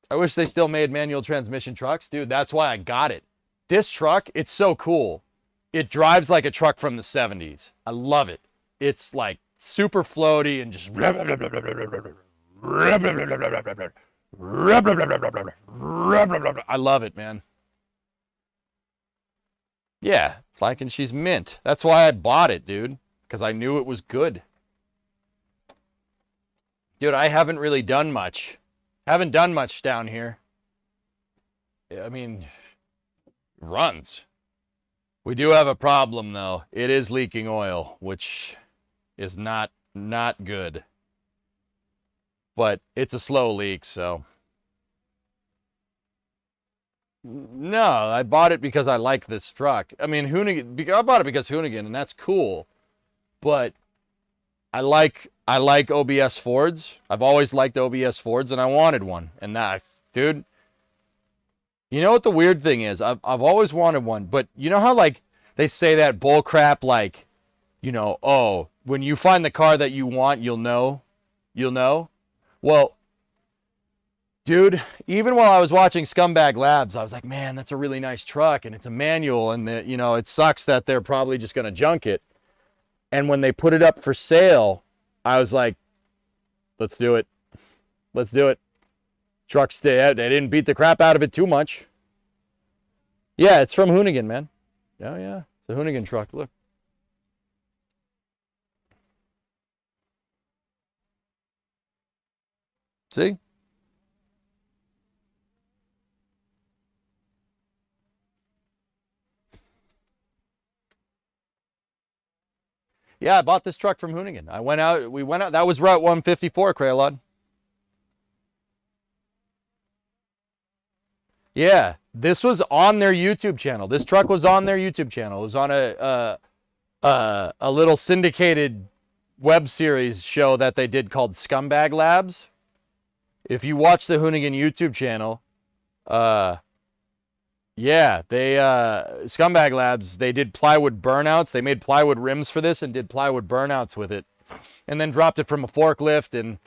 [SPEAKER 1] I wish they still made manual transmission trucks. Dude, that's why I got it. This truck, it's so cool. It drives like a truck from the 70s. I love it. It's like super floaty and just... I love it, man. Yeah, it's like, and she's mint. That's why I bought it, dude. Because I knew it was good. Dude, I haven't really done much. Haven't done much down here. I mean, runs. We do have a problem, though. It is leaking oil, which is not good. But it's a slow leak, so... No, I bought it because I like this truck. I mean, Hoonigan, I bought it because Hoonigan, and that's cool. But I like OBS Fords. I've always liked OBS Fords, and I wanted one. And that, dude, you know what the weird thing is? I've always wanted one, but you know how, like, they say that bull crap, like, you know, oh, when you find the car that you want, you'll know? You'll know? Well, dude, even while I was watching Scumbag Labs, I was like, man, that's a really nice truck, and it's a manual, and you know, it sucks that they're probably just going to junk it. And when they put it up for sale, I was like, let's do it. Let's do it. Trucks, they didn't beat the crap out of it too much. Yeah, it's from Hoonigan, man. Oh, yeah. It's a Hoonigan truck. Look. See? Yeah, I bought this truck from Hoonigan. We went out, that was Route 154, Craylod. Yeah, this was on their YouTube channel. This truck was on their YouTube channel. It was on a little syndicated web series show that they did called Scumbag Labs. If you watch the Hoonigan YouTube channel, yeah, they Scumbag Labs, they did plywood burnouts. They made plywood rims for this and did plywood burnouts with it. And then dropped it from a forklift and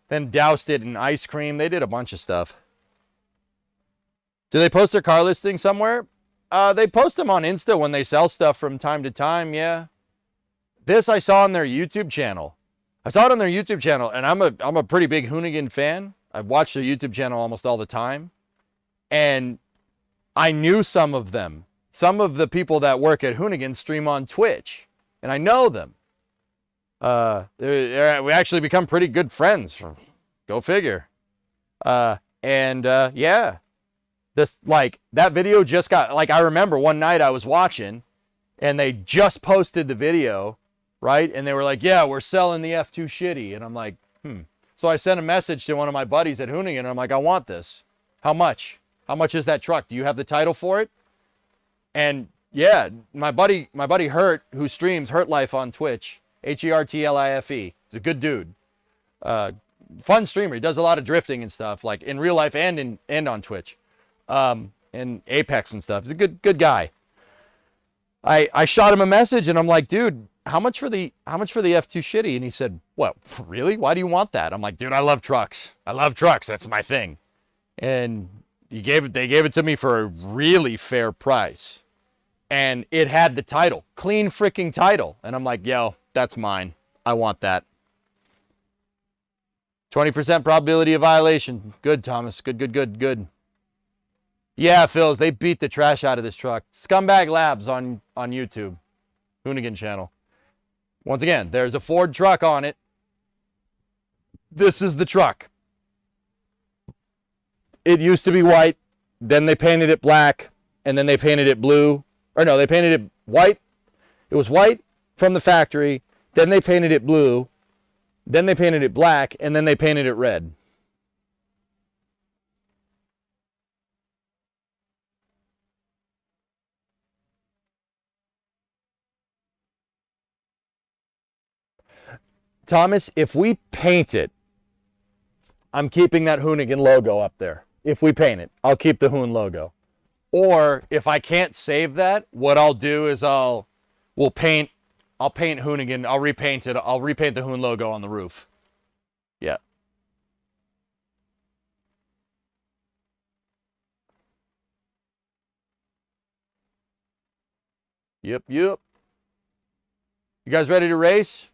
[SPEAKER 1] then doused it in ice cream. They did a bunch of stuff. Do they post their car listing somewhere? They post them on Insta when they sell stuff from time to time, yeah. This I saw on their YouTube channel. I saw it on their YouTube channel, and I'm a pretty big Hoonigan fan. I've watched their YouTube channel almost all the time. And I knew some of them. Some of the people that work at Hoonigan stream on Twitch, and I know them. We actually become pretty good friends. Go figure. Yeah. This, like, that video just got, like, I remember one night I was watching and they just posted the video, right? And they were like, yeah, we're selling the F2 shitty. And I'm like, So I sent a message to one of my buddies at Hoonigan and I'm like, I want this. How much? How much is that truck? Do you have the title for it? And yeah, my buddy Hurt, who streams Hurt Life on Twitch, Hertlife. He's a good dude. Fun streamer. He does a lot of drifting and stuff, like in real life and on Twitch. And Apex and stuff. He's a good guy. I shot him a message and I'm like, dude, how much for the F2 shitty? And he said, what, really? Why do you want that? I'm like, dude, I love trucks. I love trucks. That's my thing. And they gave it to me for a really fair price. And it had the title, clean freaking title. And I'm like, yo, that's mine. I want that. 20% probability of violation. Good, Thomas. Good. Yeah, Phils, they beat the trash out of this truck. Scumbag Labs on YouTube. Hoonigan channel. Once again, there's a Ford truck on it. This is the truck. It used to be white. Then they painted it black. And then they painted it blue. Or no, they painted it white. It was white from the factory. Then they painted it blue. Then they painted it black. And then they painted it red. Thomas, if we paint it, I'm keeping that Hoonigan logo up there. If we paint it, I'll keep the Hoon logo. Or if I can't save that, what I'll do is I'll paint Hoonigan. I'll repaint it. I'll repaint the Hoon logo on the roof. Yeah. Yep. You guys ready to race?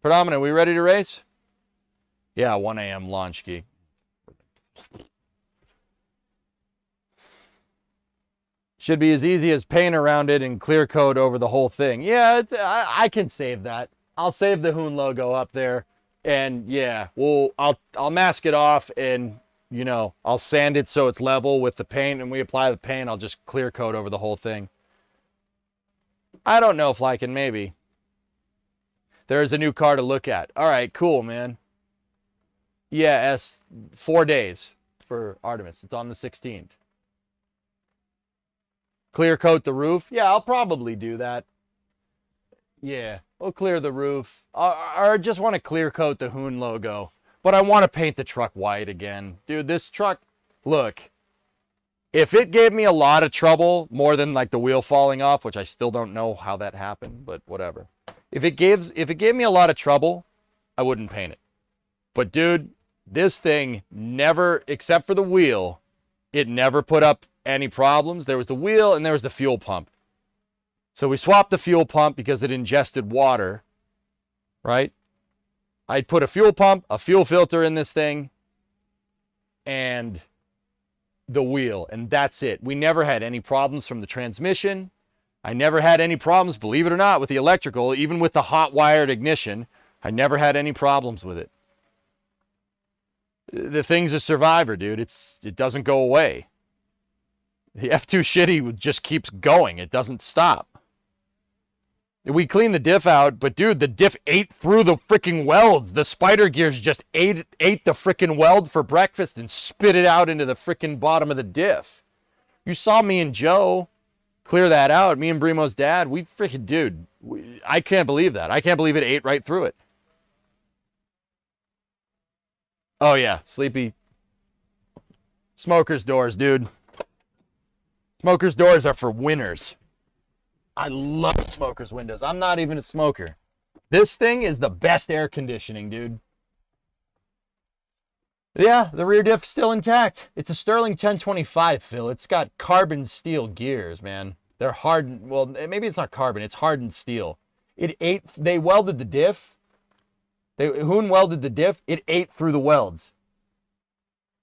[SPEAKER 1] Predominant, we ready to race? Yeah, 1 a.m. launch key. Should be as easy as paint around it and clear coat over the whole thing. Yeah, I can save that. I'll save the Hoon logo up there. And yeah, I'll mask it off and, you know, I'll sand it so it's level with the paint. And we apply the paint, I'll just clear coat over the whole thing. I don't know if I can, maybe. There's a new car to look at. All right, cool, man. Yeah, 4 days for Artemis. It's on the 16th. Clear coat the roof. Yeah, I'll probably do that. Yeah, we'll clear the roof. I just want to clear coat the Hoon logo. But I want to paint the truck white again. Dude, this truck, look. If it gave me a lot of trouble, more than like the wheel falling off, which I still don't know how that happened, but whatever. If it gave me a lot of trouble, I wouldn't paint it. But dude, this thing never, except for the wheel, it never put up any problems. There was the wheel and there was the fuel pump. So we swapped the fuel pump because it ingested water, right? I'd put a fuel pump, a fuel filter in this thing, and the wheel, and that's it. We never had any problems from the transmission. I never had any problems, believe it or not, with the electrical, even with the hot wired ignition. I never had any problems with it. The thing's a survivor, dude. It doesn't go away. The F2 shitty just keeps going. It doesn't stop. We cleaned the diff out, but dude, the diff ate through the freaking welds. The spider gears just ate the freaking weld for breakfast and spit it out into the freaking bottom of the diff. You saw me and Joe clear that out. Me and Brimo's dad, we freaking, dude, I can't believe that. I can't believe it ate right through it. Oh yeah, sleepy. Smoker's doors, dude. Smoker's doors are for winners. I love smoker's windows. I'm not even a smoker. This thing is the best air conditioning, dude. Yeah, the rear diff's still intact. It's a Sterling 1025, Phil. It's got carbon steel gears, man. They're hardened. Well, maybe it's not carbon. It's hardened steel. They welded the diff. Hoon welded the diff. It ate through the welds.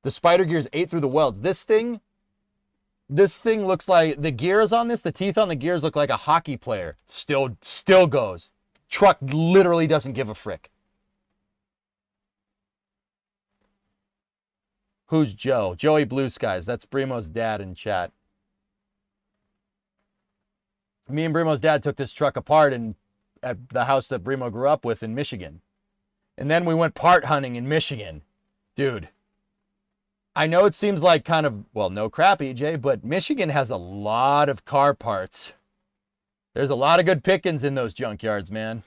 [SPEAKER 1] The spider gears ate through the welds. This thing looks like the gears on this, the teeth on the gears look like a hockey player. Still goes. Truck literally doesn't give a frick. Who's Joe? Joey Blue Skies. That's Brimo's dad in chat. Me and Brimo's dad took this truck apart at the house that Brimo grew up with in Michigan. And then we went part hunting in Michigan. Dude. I know it seems like kind of, well, no crap, EJ, but Michigan has a lot of car parts. There's a lot of good pickings in those junkyards, man.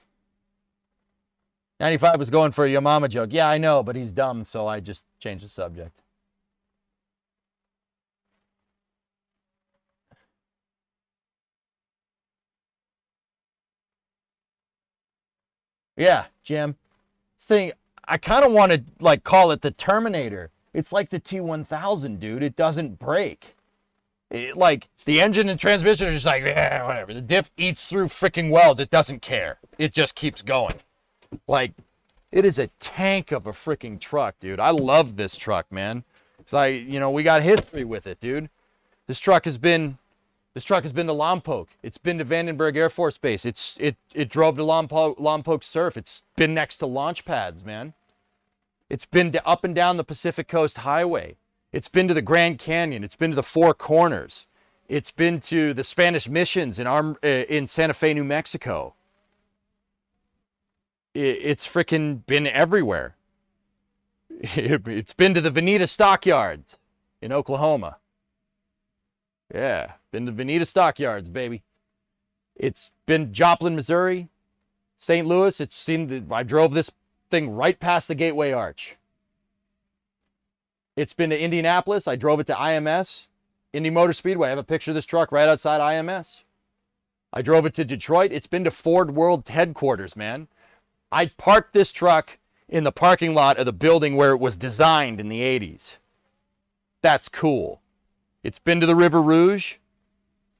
[SPEAKER 1] 95 was going for a Yo Mama joke. Yeah, I know, but he's dumb, so I just changed the subject. Yeah, Jim. This thing, I kind of want to like call it the Terminator. It's like the T1000, dude. It doesn't break. Like, the engine and transmission are just like, yeah, whatever. The diff eats through freaking welds. It doesn't care. It just keeps going. Like, it is a tank of a freaking truck, dude. I love this truck, man. Because we got history with it, dude. This truck has been to Lompoc. It's been to Vandenberg Air Force Base. It drove to Lompoc Surf. It's been next to launch pads, man. It's been up and down the Pacific Coast Highway. It's been to the Grand Canyon. It's been to the Four Corners. It's been to the Spanish missions in Santa Fe, New Mexico. It's freaking been everywhere. It's been to the Veneta Stockyards in Oklahoma. Yeah, been to Veneta Stockyards, baby. It's been Joplin, Missouri, St. Louis. I drove this thing right past the Gateway Arch. It's been to Indianapolis. I drove it to IMS, Indy Motor Speedway. I have a picture of this truck right outside IMS. I drove it to Detroit. It's been to Ford World headquarters, man. I parked this truck in the parking lot of the building where it was designed in the 80s. That's cool. It's been to the River Rouge,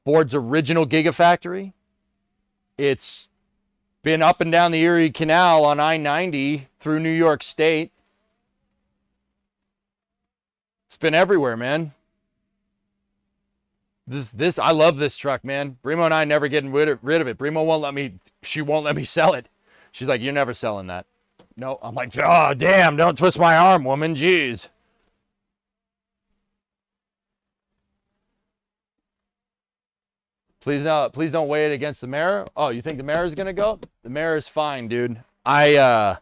[SPEAKER 1] Ford's original Gigafactory. It's been up and down the Erie Canal on I-90 through New York State. It's been everywhere, man. I love this truck, man. Brimo and I never getting rid of it. Brimo won't let me sell it. She's like, you're never selling that. No, I'm like, oh, damn, don't twist my arm, woman, jeez. Please don't weigh it against the mirror. Oh, you think the mirror is going to go? The mirror is fine, dude. I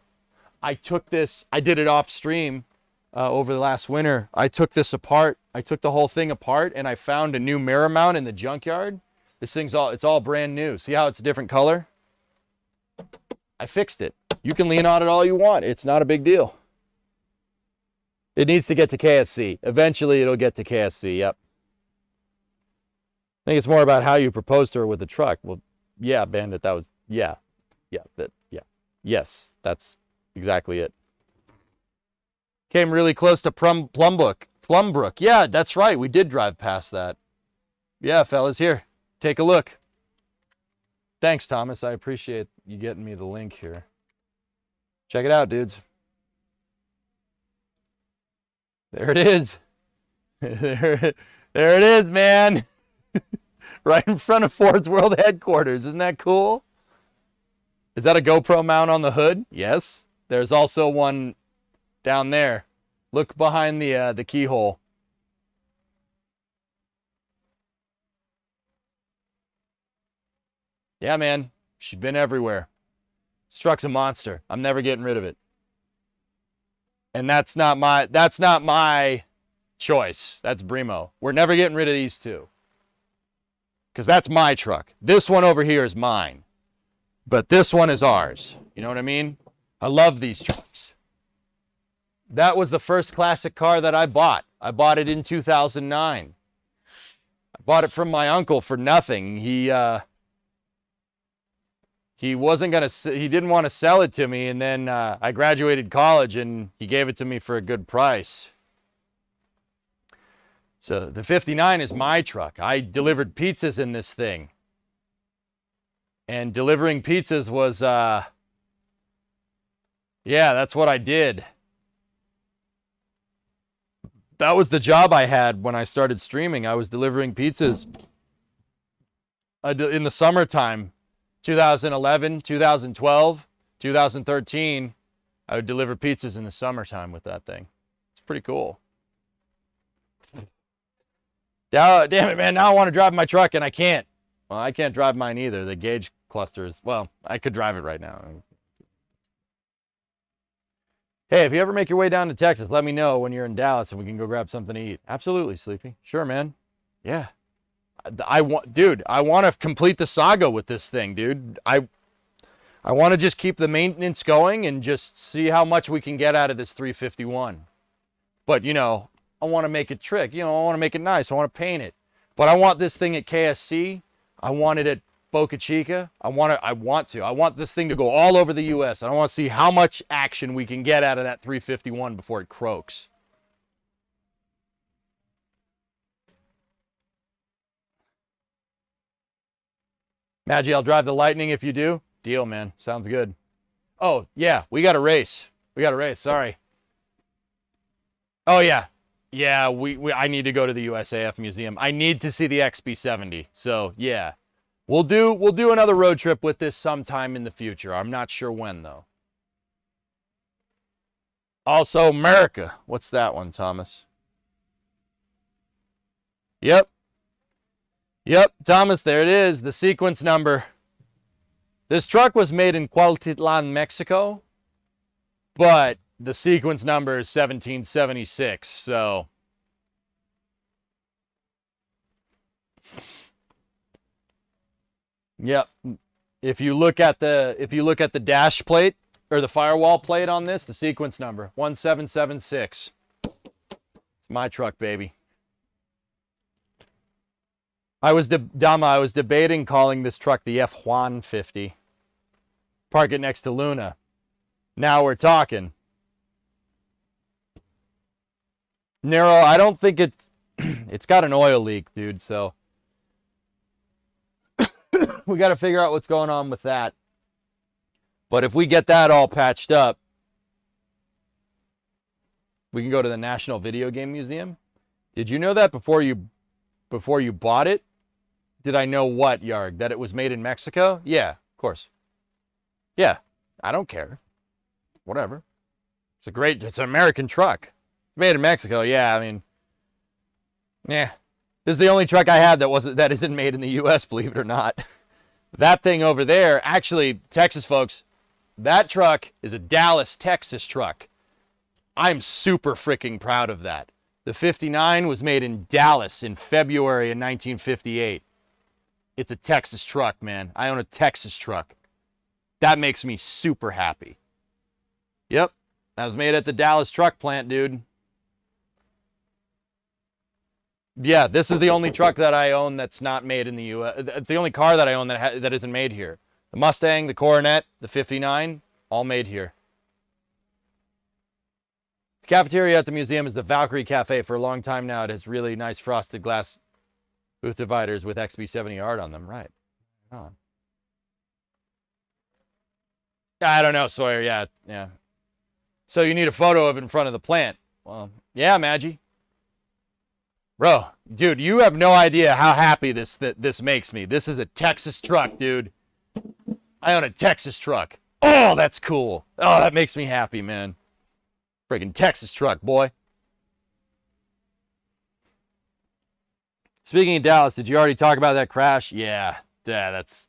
[SPEAKER 1] took this, I did it off stream over the last winter. I took this apart. I took the whole thing apart and I found a new mirror mount in the junkyard. It's all brand new. See how it's a different color? I fixed it. You can lean on it all you want. It's not a big deal. It needs to get to KSC. Eventually it'll get to KSC, yep. I think it's more about how you propose to her with the truck. Well, yeah, Bandit, yes, that's exactly it. Came really close to Plumbrook. Yeah, that's right. We did drive past that. Yeah, fellas, here. Take a look. Thanks, Thomas. I appreciate you getting me the link here. Check it out, dudes. There it is. There it is, man. Right in front of Ford's World headquarters. Isn't that cool? Is that a GoPro mount on the hood? Yes. There's also one down there. Look behind the keyhole. Yeah, man. She's been everywhere. This truck's a monster. I'm never getting rid of it. And that's not my choice. That's Brimo. We're never getting rid of these two. Because that's my truck. This one over here is mine. But this one is ours. You know what I mean? I love these trucks. That was the first classic car that I bought. I bought it in 2009. I bought it from my uncle for nothing. He didn't want to sell it to me, and then I graduated college and he gave it to me for a good price. So the 59 is my truck. I delivered pizzas in this thing. And delivering pizzas was, yeah, that's what I did. That was the job I had when I started streaming. I was delivering pizzas in the summertime, 2011, 2012, 2013. I would deliver pizzas in the summertime with that thing. It's pretty cool. Damn it, man. Now I want to drive my truck and I can't. Well, I can't drive mine either. The gauge cluster is, well, I could drive it right now. Hey, if you ever make your way down to Texas, let me know when you're in Dallas and we can go grab something to eat. Absolutely, Sleepy. Sure, man. Yeah. I want to complete the saga with this thing, dude. I want to just keep the maintenance going and just see how much we can get out of this 351. But, you know, I want to make it trick. You know, I want to make it nice. I want to paint it. But I want this thing at KSC. I want it at Boca Chica. I want this thing to go all over the U.S. I want to see how much action we can get out of that 351 before it croaks. Maggie, I'll drive the Lightning if you do. Deal, man. Sounds good. Oh, yeah, we got a race. Sorry. Oh, yeah. Yeah, I need to go to the USAF museum. I need to see the XB70. So, yeah. We'll do another road trip with this sometime in the future. I'm not sure when, though. Also, America. What's that one, Thomas? Yep, Thomas, there it is, the sequence number. This truck was made in Cuautitlán, Mexico, but the sequence number is 1776, so. Yep. If you look at the dash plate or the firewall plate on this, the sequence number 1776. It's my truck, baby. I was debating calling this truck the F150. Park it next to Luna. Now we're talking. Nero, I don't think it's got an oil leak, dude, so we got to figure out what's going on with that. But if we get that all patched up, we can go to the National Video Game Museum. Did you know that before you bought it? Did I know what, Yarg? That it was made in Mexico? Yeah, of course. Yeah, I don't care. Whatever. It's an American truck. It's made in Mexico. Yeah, I mean, yeah. This is the only truck I had that isn't made in the U.S., believe it or not. That thing over there, actually, Texas folks, that truck is a Dallas, Texas truck. I'm super freaking proud of that. The 59 was made in Dallas in February of 1958. It's a Texas truck, man. I own a Texas truck. That makes me super happy. Yep, that was made at the Dallas truck plant, dude. Yeah, this is the only truck that I own that's not made in the U.S. It's the only car that I own that isn't made here. The Mustang, the Coronet, the 59, all made here. The cafeteria at the museum is the Valkyrie Cafe. For a long time now, it has really nice frosted glass booth dividers with XB70 art on them. Right. Oh. I don't know, Sawyer. Yeah. So you need a photo of it in front of the plant. Well, yeah, Maggie. Bro, dude, you have no idea how happy this makes me. This is a Texas truck, dude. I own a Texas truck. Oh, that's cool. Oh, that makes me happy, man. Friggin' Texas truck, boy. Speaking of Dallas, did you already talk about that crash? Yeah, that's...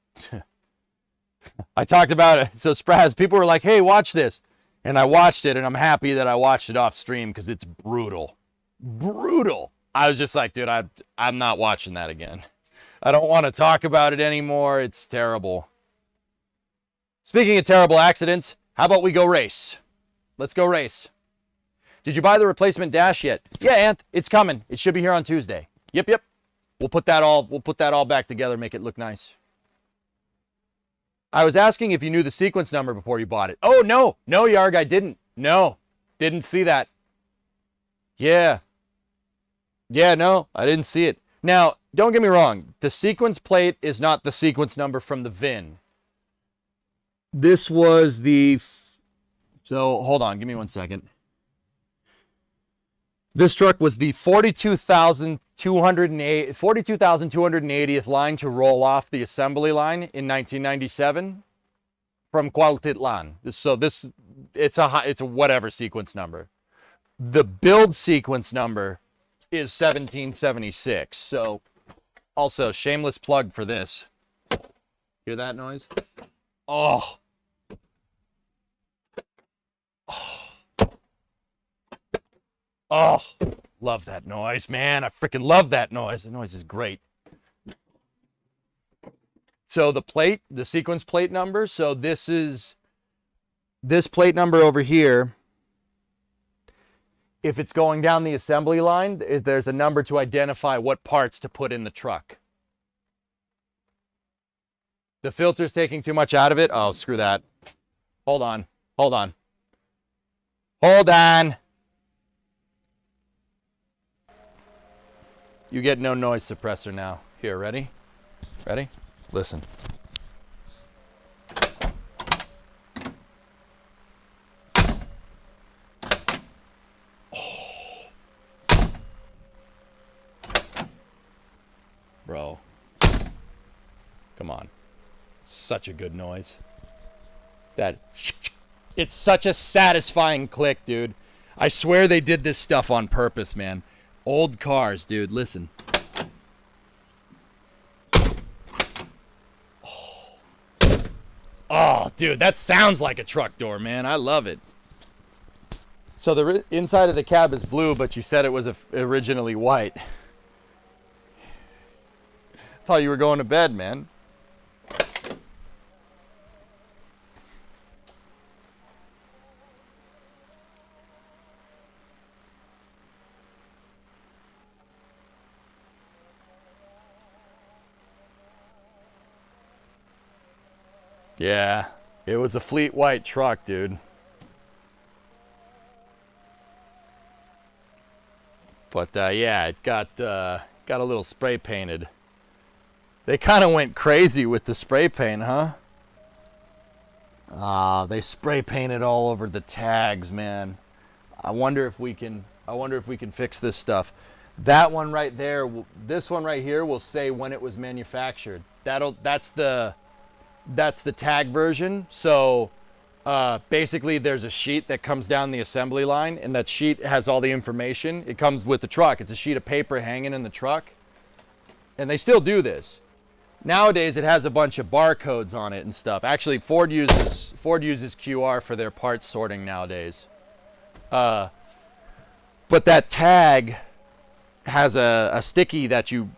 [SPEAKER 1] I talked about it. So, Spraz, people were like, hey, watch this. And I watched it, and I'm happy that I watched it off stream because it's brutal. Brutal. I was just like, dude, I'm not watching that again. I don't want to talk about it anymore. It's terrible. Speaking of terrible accidents, how about we go race? Let's go race. Did you buy the replacement dash yet? Yeah, Anth, it's coming. It should be here on Tuesday. Yep. We'll put that all back together, make it look nice. I was asking if you knew the sequence number before you bought it. Oh, no, Yarg, I didn't. No, didn't see that. Yeah, no, I didn't see it. Now, don't get me wrong. The sequence plate is not the sequence number from the VIN. This was the... So, hold on, give me 1 second. This truck was the 42,280th line to roll off the assembly line in 1997 from Cuautitlan. So it's a whatever sequence number. The build sequence number is 1776. So also shameless plug for this. Hear that noise? Oh. Oh, love that noise, man. I freaking love that noise. The noise is great. So the sequence plate number. So this plate number over here. If it's going down the assembly line, there's a number to identify what parts to put in the truck. The filter's taking too much out of it. Oh, screw that. Hold on. You get no noise suppressor now. Here, ready? Listen. Oh. Bro. Come on. Such a good noise. It's such a satisfying click, dude. I swear they did this stuff on purpose, man. Old cars, dude, listen. Oh, dude, that sounds like a truck door, man. I love it. So the inside of the cab is blue, but you said it was originally white. I thought you were going to bed, man. Yeah, it was a fleet white truck, dude. But yeah, it got a little spray painted. They kind of went crazy with the spray paint, huh? They spray painted all over the tags, man. I wonder if we can fix this stuff. That one right there, this one right here will say when it was manufactured. That's the tag version. So basically there's a sheet that comes down the assembly line, and that sheet has all the information. It comes with the truck. It's a sheet of paper hanging in the truck. And they still do this. Nowadays it has a bunch of barcodes on it and stuff. Actually, Ford uses QR for their parts sorting nowadays. But that tag has a sticky that you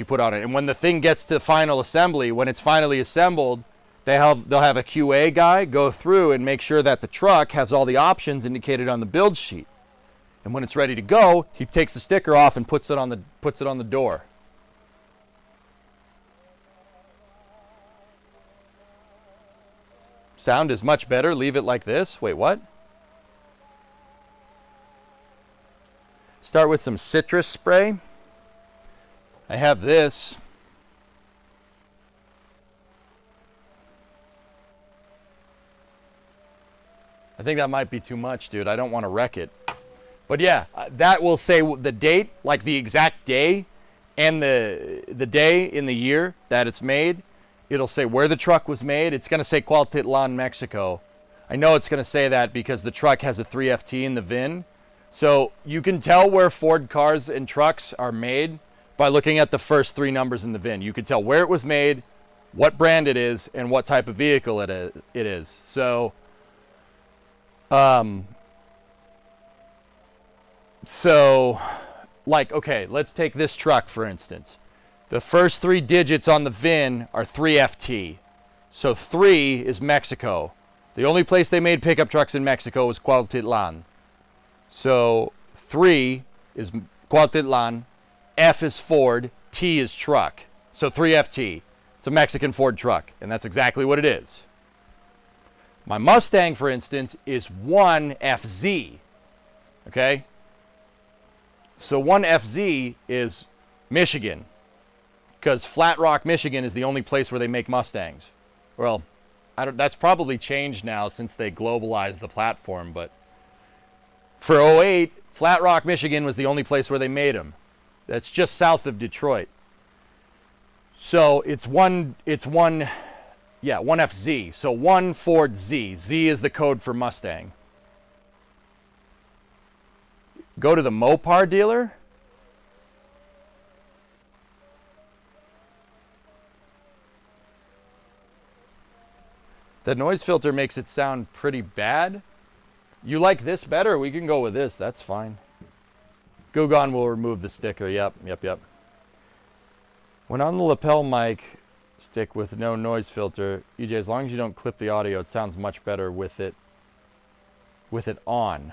[SPEAKER 1] put on it. And when the thing gets to final assembly, when it's finally assembled, they'll have a QA guy go through and make sure that the truck has all the options indicated on the build sheet. And when it's ready to go, he takes the sticker off and puts it on the door. Sound is much better. Leave it like this. Wait, what? Start with some citrus spray. I have this. I think that might be too much, dude. I don't want to wreck it. But yeah, that will say the date, like the exact day, and the day in the year that it's made. It'll say where the truck was made. It's going to say Cuautitlan, Mexico. I know it's going to say that because the truck has a 3FT in the VIN. So you can tell where Ford cars and trucks are made by looking at the first 3 numbers in the VIN. You can tell where it was made, what brand it is, and what type of vehicle it is. So, like, okay, let's take this truck for instance. The first 3 digits on the VIN are 3FT. So 3 is Mexico. The only place they made pickup trucks in Mexico was Cuautitlan. So 3 is Cuautitlan, F is Ford, T is truck. So 3FT. It's a Mexican Ford truck, and that's exactly what it is. My Mustang, for instance, is 1FZ. Okay? So 1FZ is Michigan, because Flat Rock, Michigan is the only place where they make Mustangs. Well, that's probably changed now since they globalized the platform, but for 08, Flat Rock, Michigan was the only place where they made them. That's just south of Detroit. So it's 1FZ. So 1 Ford Z. Z is the code for Mustang. Go to the Mopar dealer. The noise filter makes it sound pretty bad. You like this better? We can go with this. That's fine. Gugon will remove the sticker. Yep. When on the lapel mic stick with no noise filter, EJ, as long as you don't clip the audio, it sounds much better with it on.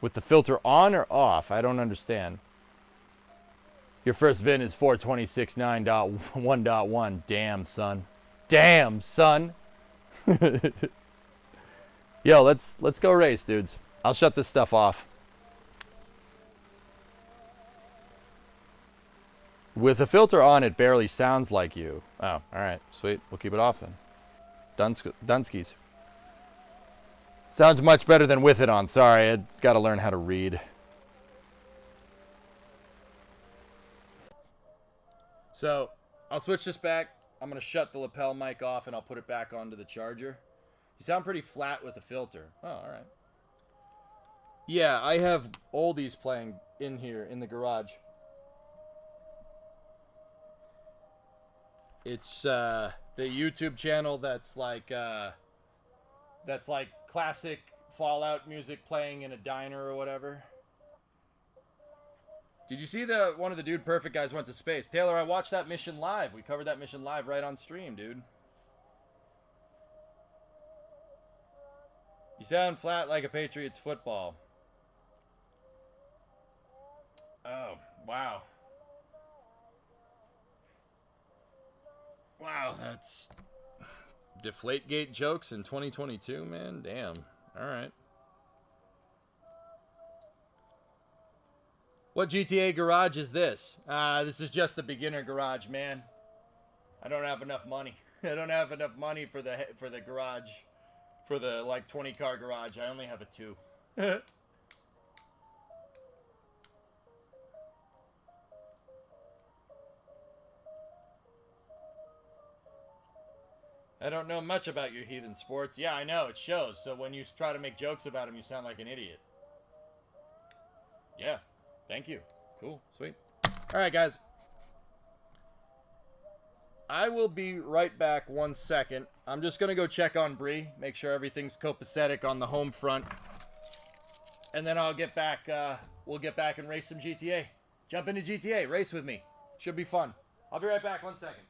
[SPEAKER 1] With the filter on or off? I don't understand. Your first VIN is 426.9.1.1. Damn, son. Damn, son. Yo, let's go race, dudes. I'll shut this stuff off. With a filter on, it barely sounds like you. Oh, alright. Sweet. We'll keep it off then. Dunskies. Sounds much better than with it on. Sorry, I gotta learn how to read. So, I'll switch this back. I'm gonna shut the lapel mic off and I'll put it back onto the charger. You sound pretty flat with the filter. Oh, alright. Yeah, I have oldies playing in here in the garage. It's the YouTube channel that's like classic Fallout music playing in a diner or whatever. Did you see one of the Dude Perfect guys went to space? Taylor, I watched that mission live. We covered that mission live right on stream, dude. You sound flat like a Patriots football. Oh, wow. Wow, that's Deflategate jokes in 2022, man. Damn. All right. What GTA garage is this? This is just the beginner garage, man. I don't have enough money. I don't have enough money for the garage, for the like 20 car garage. I only have a 2. I don't know much about your heathen sports. Yeah, I know. It shows. So when you try to make jokes about them, you sound like an idiot. Yeah. Thank you. Cool. Sweet. All right, guys. I will be right back 1 second. I'm just going to go check on Bree. Make sure everything's copacetic on the home front. And then I'll get back. We'll get back and race some GTA. Jump into GTA. Race with me. Should be fun. I'll be right back 1 second.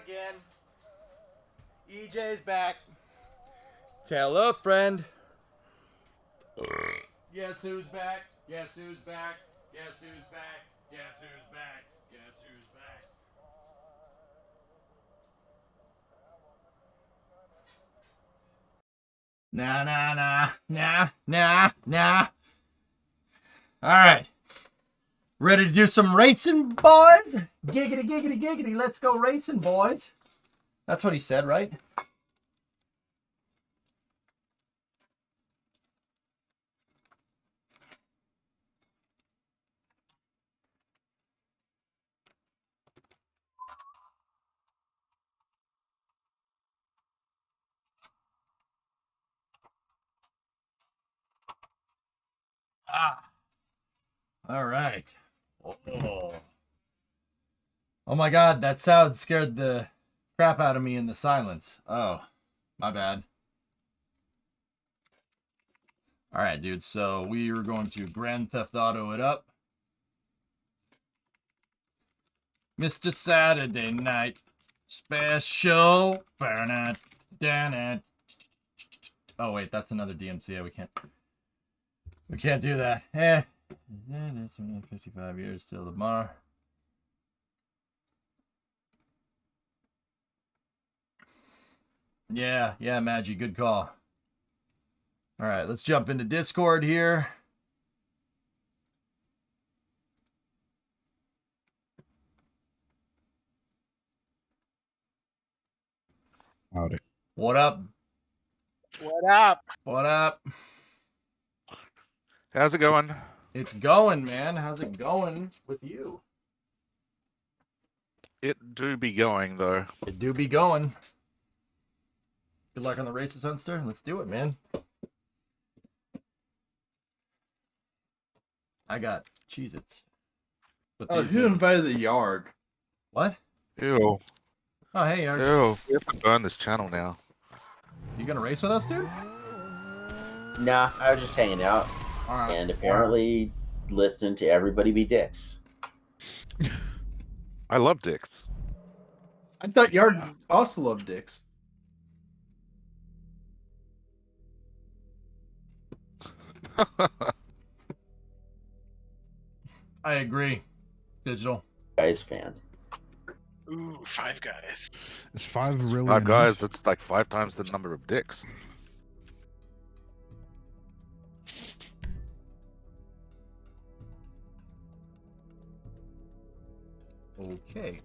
[SPEAKER 1] again. EJ's back. Tell a friend. Guess who's back? Guess who's back? Guess who's back? Guess who's back? Guess who's back? Nah. All right. Ready to do some racing, boys? Giggity. Let's go racing, boys. That's what he said, right? All right. Oh my God, that sound scared the crap out of me in the silence. Oh, my bad. All right, dude. So we are going to Grand Theft Auto it up. Mr. Saturday Night Special. Oh wait, that's another DMCA. We can't do that. That's 55 years till tomorrow. Yeah, Maggie, good call. All right, let's jump into Discord here.
[SPEAKER 2] Howdy.
[SPEAKER 1] What up?
[SPEAKER 3] What up?
[SPEAKER 4] How's it going?
[SPEAKER 1] It's going, man. How's it going with you?
[SPEAKER 4] It do be going, though.
[SPEAKER 1] It do be going. Good luck on the races, Hunster. Let's do it, man. I got Cheez-Its.
[SPEAKER 2] Who invited the Yarg?
[SPEAKER 1] What?
[SPEAKER 4] Ew.
[SPEAKER 1] Oh, hey, Yarg.
[SPEAKER 4] Ew. We have to burn this channel now.
[SPEAKER 1] You gonna race with us, dude?
[SPEAKER 5] Nah, I was just hanging out
[SPEAKER 1] All right.
[SPEAKER 5] and apparently listening to everybody be dicks.
[SPEAKER 4] I love dicks.
[SPEAKER 2] I thought Yarg also loved dicks.
[SPEAKER 1] I agree. Digital.
[SPEAKER 5] Guys fan.
[SPEAKER 3] Ooh, Five Guys.
[SPEAKER 2] Is 5 really?
[SPEAKER 4] Five guys,
[SPEAKER 2] enough?
[SPEAKER 4] that's like 5 times the number of dicks.
[SPEAKER 1] Okay.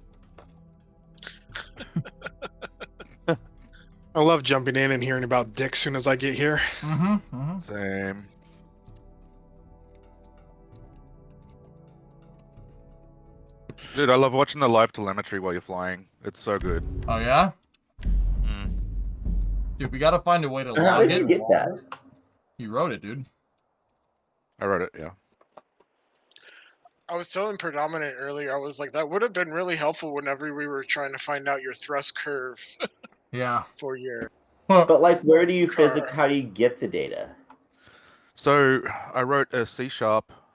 [SPEAKER 3] I love jumping in and hearing about dicks soon as I get here.
[SPEAKER 4] Same. Dude, I love watching the live telemetry while you're flying. It's so good.
[SPEAKER 1] Oh, yeah?
[SPEAKER 4] Mm.
[SPEAKER 1] Dude, we gotta find a way to
[SPEAKER 5] How
[SPEAKER 1] log
[SPEAKER 5] did you
[SPEAKER 1] it.
[SPEAKER 5] get that?
[SPEAKER 1] You wrote it, dude.
[SPEAKER 4] I wrote it, yeah.
[SPEAKER 3] I was telling Predominant earlier, I was like, that would have been really helpful whenever we were trying to find out your thrust curve
[SPEAKER 1] Yeah.
[SPEAKER 3] for your.
[SPEAKER 5] But like, where do you
[SPEAKER 3] Car.
[SPEAKER 5] how do you get the data?
[SPEAKER 4] So I wrote a C#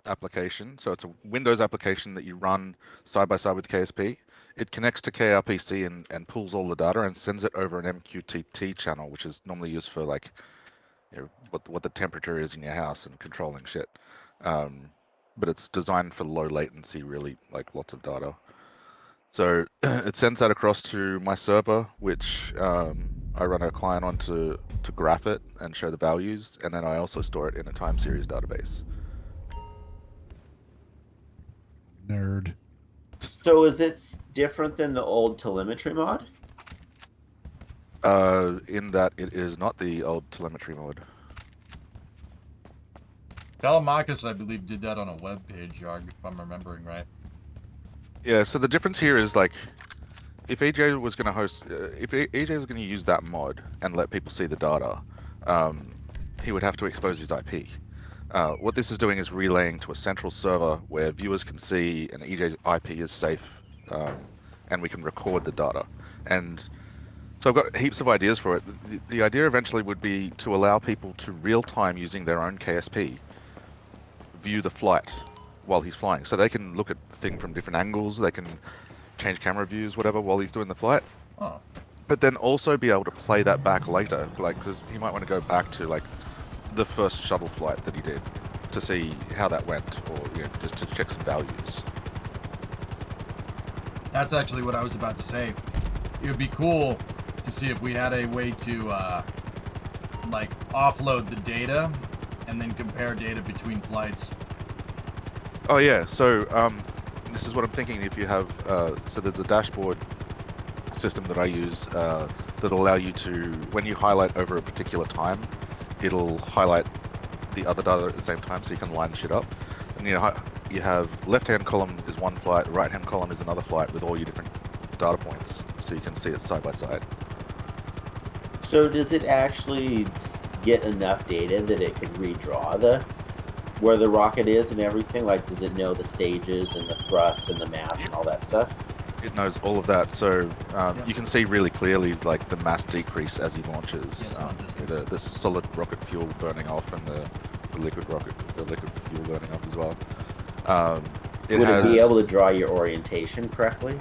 [SPEAKER 4] application. So it's a Windows application that you run side by side with KSP. It connects to KRPC and pulls all the data and sends it over an MQTT channel, which is normally used for like, you know, what the temperature is in your house and controlling shit. But it's designed for low latency, really, like lots of data. So it sends that across to my server, which I run a client on to graph it and show the values, and then I also store it in a time series database.
[SPEAKER 2] Nerd.
[SPEAKER 5] So is it different than the old telemetry mod?
[SPEAKER 4] In that it is not the old telemetry mode.
[SPEAKER 1] Telemachus, I believe, did that on a web page, Yarg, if I'm remembering right.
[SPEAKER 4] Yeah, so the difference here is like, if AJ was going to host, if AJ was going to use that mod and let people see the data, he would have to expose his IP. What this is doing is relaying to a central server where viewers can see and EJ's IP is safe, and we can record the data. And so I've got heaps of ideas for it. The idea eventually would be to allow people to real time, using their own KSP, view the flight while he's flying. So they can look at the thing from different angles, they can change camera views, whatever, while he's doing the flight.
[SPEAKER 2] Oh.
[SPEAKER 4] But then also be able to play that back later, like, because he might want to go back to like the first shuttle flight that he did to see how that went, or just to check some values.
[SPEAKER 6] That's actually what I was about to say. It would be cool to see if we had a way to like offload the data and then compare data between flights.
[SPEAKER 4] Oh yeah, so this is what I'm thinking. If you have so there's a dashboard system that I use that'll allow you to, when you highlight over a particular time, it'll highlight the other data at the same time, so you can line shit up. And you have left-hand column is one flight, the right-hand column is another flight with all your different data points, so you can see it side by side.
[SPEAKER 5] So does it actually get enough data that it could redraw where the rocket is and everything? Like, does it know the stages and the thrust and the mass and all that stuff?
[SPEAKER 4] It knows all of that, so you can see really clearly like the mass decrease as he launches. The solid rocket fuel burning off and the liquid fuel burning up as well.
[SPEAKER 5] Would it be able to draw your orientation correctly?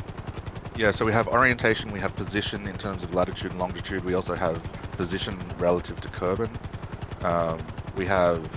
[SPEAKER 4] Yeah, so we have orientation, we have position in terms of latitude and longitude. We also have position relative to Kerbin. We have